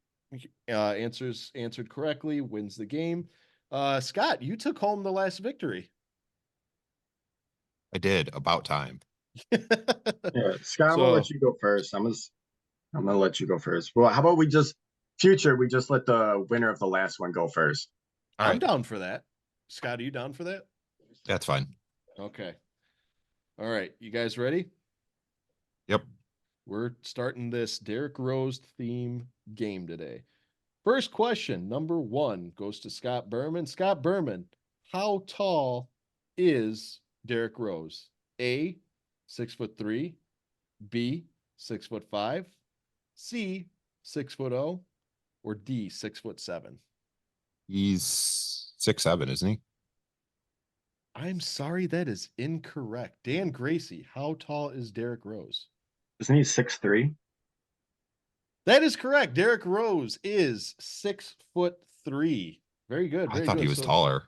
answered correctly, wins the game. Scott, you took home the last victory. I did, about time. Yeah, Scott, I'm gonna So let you go first. I'm gonna let you go first. Well, how about we just let the winner of the last one go first. All I'm right, down for that. Scott, are you down for that? that's fine. Okay. All right. You guys ready? Yep. We're starting this Derrick Rose theme game today. First question, number 1, goes to Scott Berman. Scott Berman, how tall is Derrick Rose? A, 6'3", B, 6'5", C, 6'0", or D, 6'7"? He's 6'7", isn't he? I'm sorry, that is incorrect. Dan Gracie, how tall is Derrick Rose? Isn't he 6'3"? That is correct. Derrick Rose is 6'3". Very good, I very thought he good. was So taller.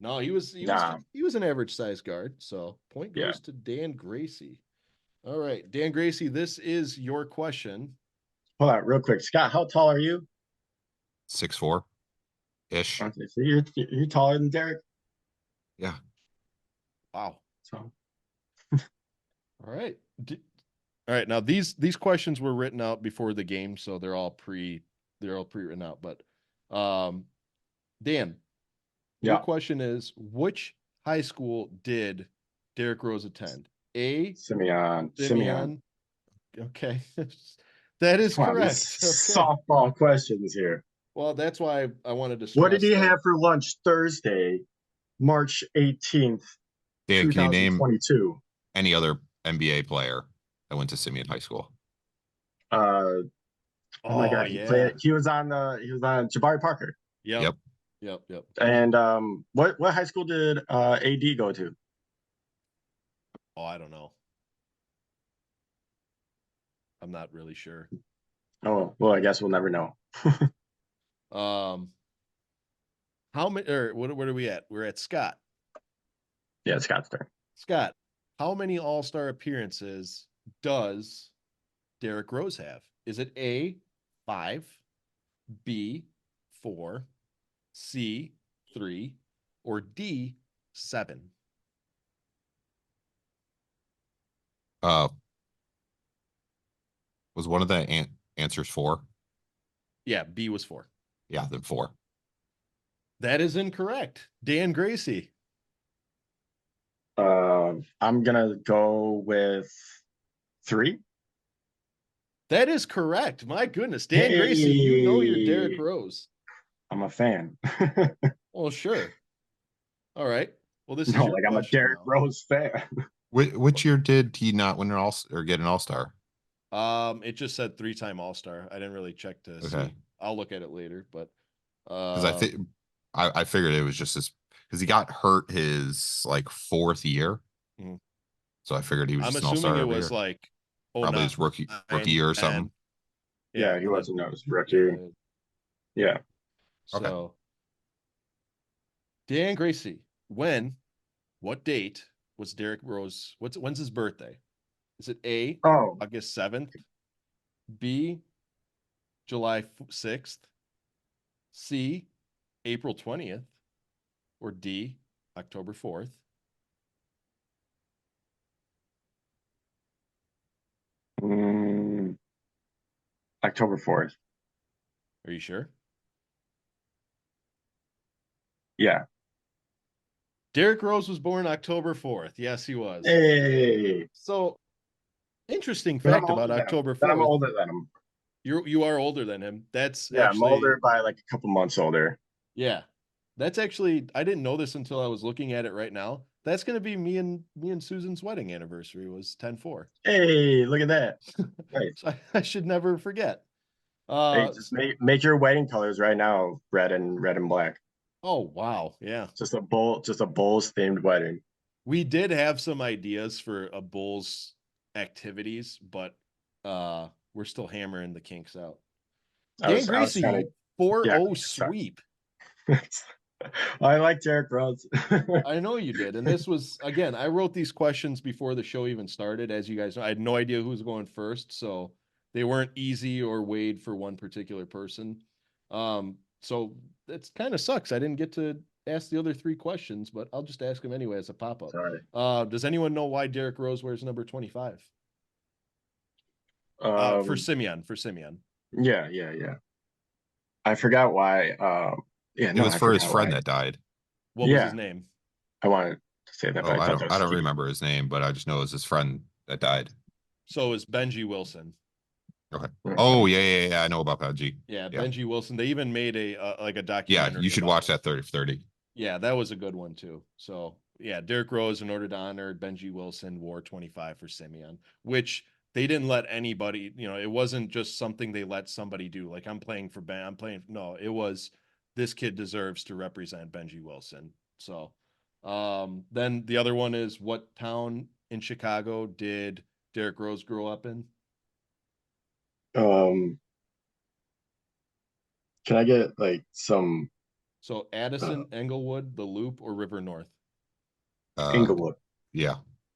no, he was an average size guard. So point Yeah. goes to Dan Gracie. All right, Dan Gracie, this is your question. Hold on, real quick, Scott. How tall are you? 6'4" ish. Okay, so you're taller than Derek. Yeah. Wow. So All right. All right. Now these questions were written out before the game, so they're all pre-written out. But Dan, your yeah, question is, which high school did Derrick Rose attend? A, Simeon. Simeon. Okay. That is Come on, these correct. Okay. softball questions here. Well, that's why I wanted to What did stress he that. have for lunch Thursday, March 18th, Dan, can you name 2022? any other NBA player that went to Simeon High School? Oh my Oh God, yeah. he was on Jabari Parker. Yep. Yep. Yep. And what high school did AD go to? Oh, I don't know. I'm not really sure. Oh, well, I guess we'll never know. Um, how many or what are we at? We're at Scott. Yeah, it's Scott's turn. Scott, how many All-Star appearances does Derrick Rose have? Is it A, 5, B, 4, C, 3, or D, 7? Uh, was one of the answers 4? Yeah, B was 4. Yeah, then 4. That is incorrect. Dan Gracie. I'm gonna go with 3. That is correct. My goodness. Dan Gracie, you know your Derrick Hey, Rose. I'm a fan. Well, sure. All right. Well, this is No, your like I'm a question Derrick now. Rose fan. Which year did he not win an all or get an All-Star? It just said 3-time All-Star. I didn't really check to Okay. see. I'll look at it later, but Because I think I figured it was just this because he got hurt his like 4th year. Mhm. So I figured he was I'm just an assuming All-Star it every was year. like Probably his rookie year or 09, something. Yeah, he and wasn't. then That was rookie. Yeah. Okay. so Dan Gracie, what date was Derrick Rose? When's his birthday? Is it A, Oh, August 7th, B, July 6th, C, April 20th, or D, October 4th? mm, October 4th. Are you sure? Yeah. Derrick Rose was born October 4th. Yes, he was. Hey. So, interesting But I'm fact older about than him. October But I'm 4th. older than him. You are older than him. That's Yeah, I'm actually, older by like a couple months older. yeah. That's actually, I didn't know this until I was looking at it right now. That's going to be me and Susan's wedding anniversary was 10-4. Hey, look at that. Nice. So I should never forget. Hey, just make your wedding colors right now, red and black. Oh wow, yeah. Just a Bulls themed wedding. We did have some ideas for a Bulls activities, but we're still hammering the kinks out. Dan I was trying Gracie, to, yeah. 4-0 sweep. I like Derrick Rose. I know you did. And this was, again, I wrote these questions before the show even started. As you guys know, I had no idea who was going first. So they weren't easy or weighed for one particular person. So it's kind of sucks. I didn't get to ask the other 3 questions, but I'll just ask them anyway as a pop-up. Sorry. Does anyone know why Derrick Rose wears number 25? For Simeon, Yeah. I forgot why. Yeah, It no, was I for his forgot friend why. that died. What was Yeah, his name? I wanted to say that, Oh, but I thought that was I don't Steve. remember his name, but I just know it was his friend that died. So is Benji Wilson. Okay. Okay. Oh yeah. I know about Pudgy. Yeah, Yeah. Benji Wilson. They even made a like a Yeah, documentary. you should about watch it. that 30-30. Yeah, that was a good one too. So yeah, Derrick Rose, in order to honor Benji Wilson, wore 25 for Simeon, which they didn't let anybody, it wasn't just something they let somebody do. Like I'm playing for Ben, no, it was this kid deserves to represent Benji Wilson. So then the other one is, what town in Chicago did Derrick Rose grow up in? Can I get like some So Addison, Englewood, The Loop, or River North? Inglewood? Yeah.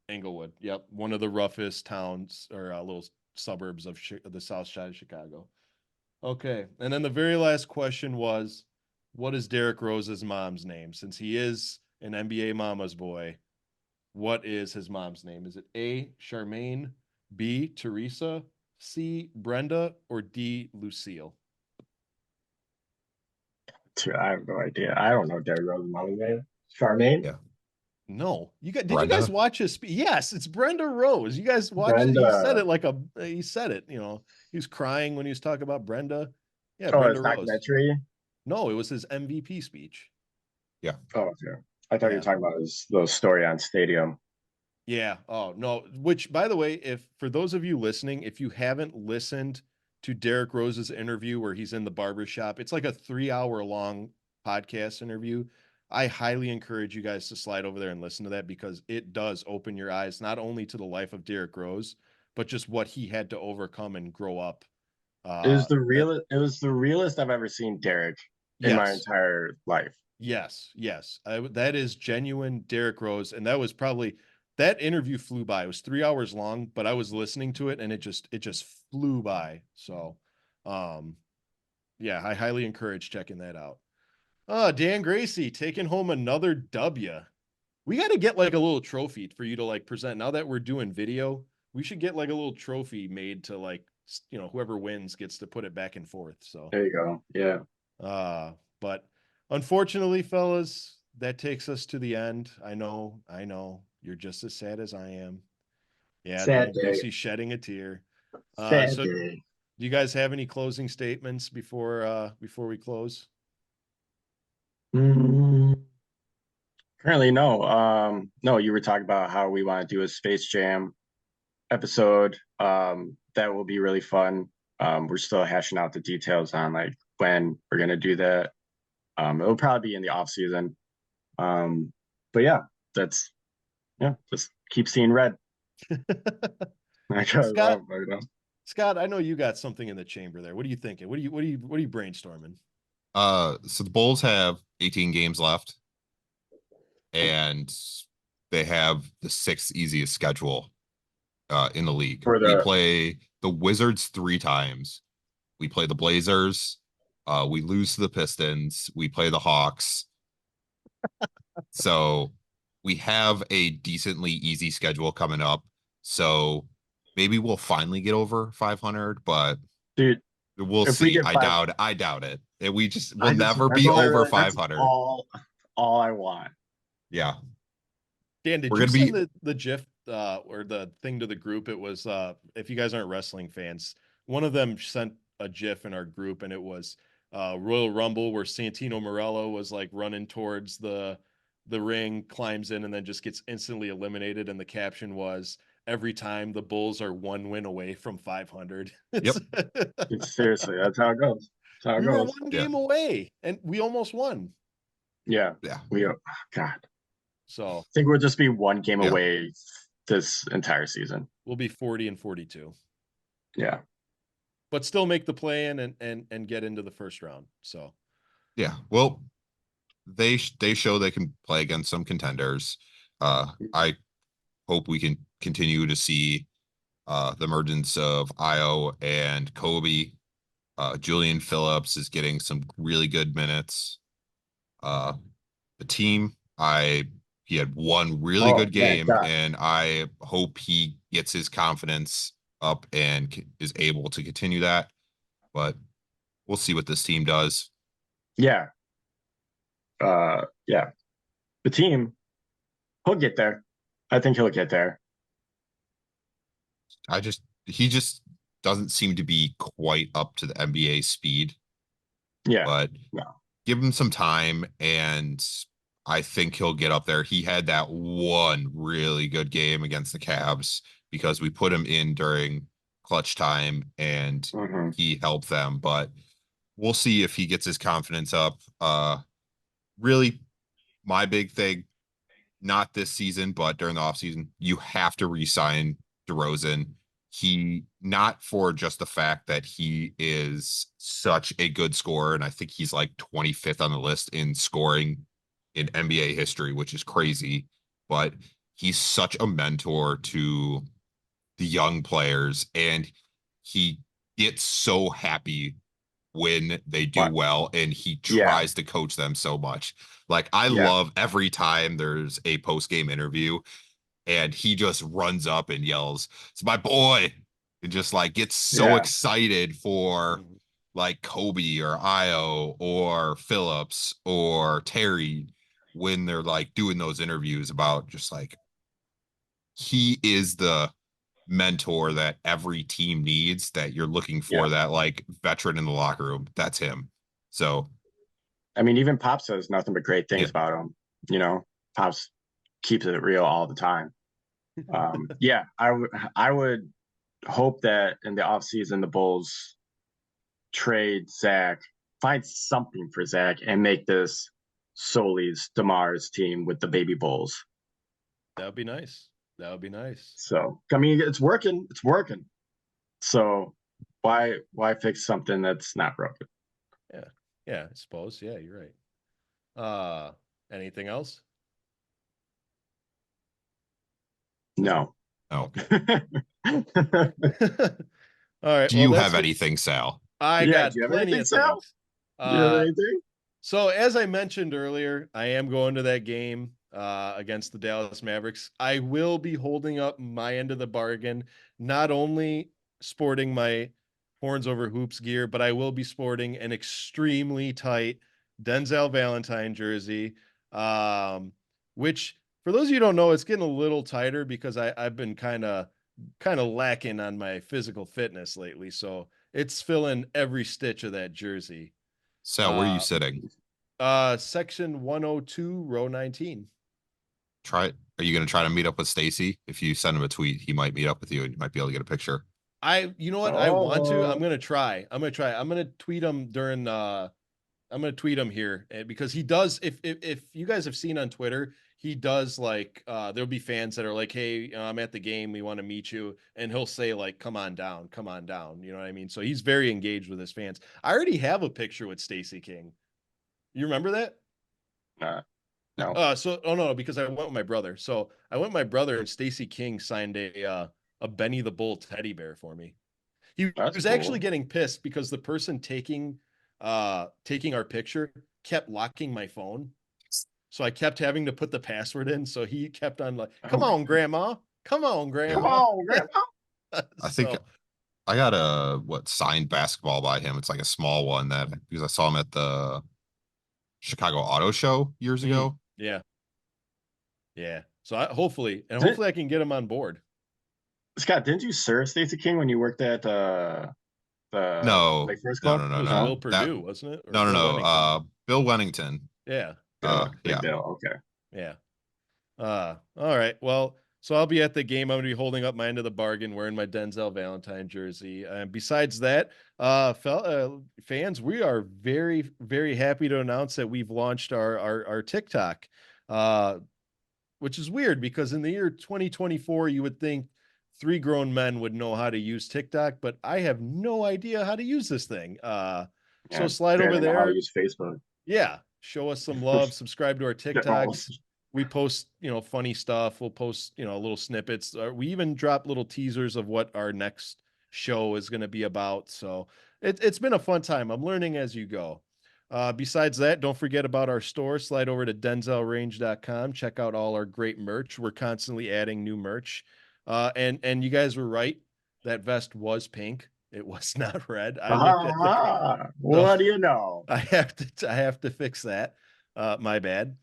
Englewood. Yep, one of the roughest towns or little suburbs of the South Side of Chicago. Okay, and then the very last question was, what is Derrick Rose's mom's name? Since he is an NBA mama's boy, what is his mom's name? Is it A, Charmaine, B, Teresa, C, Brenda, or D, Lucille? I have no idea. I don't know Derrick Rose's mom's name. Charmaine? Yeah. No, did you guys Brenda? watch his Yes, it's Brenda Rose. You guys watched it. He said Brenda. it he said it, he was crying when he was talking about Brenda. Yeah, Oh, Brenda it's Rose. documentary? No, it was his MVP speech. Yeah. Oh, okay. I thought you were Yeah. talking about the story on Stadium. Yeah. Oh, no, which by the way, if for those of you listening, if you haven't listened to Derrick Rose's interview where he's in the barber shop, it's like a 3-hour long podcast interview. I highly encourage you guys to slide over there and listen to that, because it does open your eyes not only to the life of Derrick Rose, but just what he had to overcome and grow up. It was the realest I've ever seen Derrick in my Yes. entire life. Yes. That is genuine Derrick Rose, and that was probably that interview flew by. It was 3 hours long, but I was listening to it and it just flew by. So, yeah, I highly encourage checking that out. Dan Gracie taking home another W. We got to get like a little trophy for you to like present. Now that we're doing video, we should get like a little trophy made to like, whoever wins gets to put it back and forth. So There you go. Yeah. But unfortunately, fellas, that takes us to the end. I know, you're just as sad as I am. Yeah, Sad Dan day. Gracie shedding a tear. Sad So day. do you guys have any closing statements before we close? Mm, Currently, no. No, you were talking about how we want to do a Space Jam episode. That will be really fun. We're still hashing out the details on like when we're gonna do that. It'll probably be in the off season. But yeah, just keep seeing red. Scott, Scott, I know you got something in the chamber there. What are you thinking? What are you brainstorming? So the Bulls have 18 games left, and they have the 6th easiest schedule in the league. We play the Wizards 3 times. We play the Blazers. We lose to the Pistons. We play the Hawks. So we have a decently easy schedule coming up. So maybe we'll finally get over 500, but dude, we'll if we see. get I doubt it. We'll never that's be all over that's 500. all I want. Yeah. Dan, did We're you gonna send be the GIF or the thing to the group? It was if you guys aren't wrestling fans, one of them sent a GIF in our group, and it was Royal Rumble where Santino Morello was like running towards the ring, climbs in, and then just gets instantly eliminated. And the caption was, "Every time the Bulls are 1 win away from 500." Yep. Seriously, that's how it goes. That's how it We were goes. 1 Yeah. game away, and we almost won. Yeah. Yeah. God. So I think we'll just be 1 game Yeah. away this entire season. we'll be 40-42. Yeah. But still make the play in and get into the first round. So Yeah. Well, they show they can play against some contenders. I hope we can continue to see the emergence of Io and Kobe Julian Phillips is getting some really good minutes. The team, he had one really Oh good yeah, game, God. and I hope he gets his confidence up and is able to continue that. But we'll see what this team does. Yeah. Yeah. The team, he'll get there. I think he'll get there. He just doesn't seem to be quite up to the NBA speed, Yeah. but No. give him some time and I think he'll get up there. He had that one really good game against the Cavs because we put him in during clutch time and Hmm. he helped them, but we'll see if he gets his confidence up. Really my big thing, not this season, but during the offseason, you have to re-sign DeRozan. He not for just the fact that he is such a good scorer, and I think he's like 25th on the list in scoring in NBA history, which is crazy, but he's such a mentor to the young players, and he gets so happy when they do What? well, and he Yeah. tries to coach them so much. Like I Yeah. love every time there's a post-game interview and he just runs up and yells, "It's my boy," and just like gets so Yeah. excited for Mhm. like Kobe or Io or Phillips or Terry when they're like doing those interviews about just like he is the mentor that every team needs, that you're looking Yeah. for, that like veteran in the locker room. That's him. So I mean, even Pop says nothing but great yeah, things about him. You know, Pop's keeps it real all the time. Yeah, I would hope that in the offseason the Bulls trade Zach, find something for Zach, and make this Soli's Demar's team with the baby Bulls. That would be nice. That would be nice. So I mean, it's working. It's working. So why fix something that's not broken? Yeah. Yeah, I suppose. Yeah, you're right. Anything else? No. no. Okay. All right. Do Well, you that's have good. anything, Sal? I Yeah. Do got you have plenty anything, of Sal? things. Do you have Uh, anything? so as I mentioned earlier, I am going to that game against the Dallas Mavericks. I will be holding up my end of the bargain, not only sporting my horns over hoops gear, but I will be sporting an extremely tight Denzel Valentine jersey, um, which for those of you who don't know, it's getting a little tighter because I've been kind of lacking on my physical fitness lately. So it's filling every stitch of that jersey. Sal, where are you Uh, sitting? Section 102, row 19. Are you going to try to meet up with Stacy? If you send him a tweet, he might meet up with you and you might be able to get a picture. You know what? I want to. I'm Oh, gonna try. I'm gonna tweet him during. I'm gonna tweet him here because he does. If you guys have seen on Twitter, he does like. There'll be fans that are like, "Hey, I'm at the game. We want to meet you," and he'll say like, "Come on down, come on down." You know what I mean? So he's very engaged with his fans. I already have a picture with Stacey King. You remember that? no. So oh no, because I went with my brother. So I went with my brother and Stacey King signed a Benny the Bull teddy bear for me. He That's was actually cool. getting pissed because the person taking our picture kept locking my phone. So I kept having to put the password in. So he kept on like, Oh come my on, God. grandma. Come on, Come Yeah. grandma. on, Grandpa. I think So I got a signed basketball by him. It's like a small one that because I saw him at the Chicago Auto Show years ago. yeah, yeah. So Did, hopefully I can get him on board. Scott, didn't you serve Stacey King when you worked at the No, Lake Forest no, Club? no, It no, was no. Will No? That Purdue, wasn't it? Or no, no, Bill no. Wennington. Bill Wennington. Yeah, Big Yeah. Bill. Okay. yeah. All right. Well, so I'll be at the game. I'm gonna be holding up my end of the bargain, wearing my Denzel Valentine jersey. And besides that, fans, we are very, very happy to announce that we've launched our TikTok, uh, which is weird because in the year 2024, you would think three grown men would know how to use TikTok, but I have no idea how to use this thing. So Yeah. slide over Barely know how to there. use Facebook. Yeah, show us some love, subscribe to our Oh, TikToks. We post, funny stuff. We'll post, little snippets. We even drop little teasers of what our next show is going to be about. So it's been a fun time. I'm learning as you go. Besides that, don't forget about our store. Slide over to denzelrange.com. Check out all our great merch. We're constantly adding new merch. And you guys were right. That vest was pink. It was not red. I looked at the so What do you know? I have to fix that. My bad.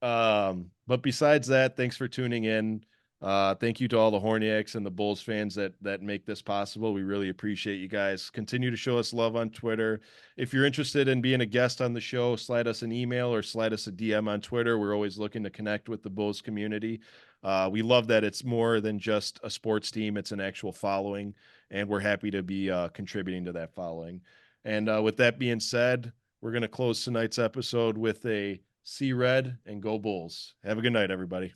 But besides that, thanks for tuning in. Thank you to all the Horniacs and the Bulls fans that make this possible. We really appreciate you guys. Continue to show us love on Twitter. If you're interested in being a guest on the show, slide us an email or slide us a DM on Twitter. We're always looking to connect with the Bulls community. We love that it's more than just a sports team, it's an actual following, and we're happy to be contributing to that following. And with that being said, we're going to close tonight's episode with a See Red and Go Bulls. Have a good night, everybody.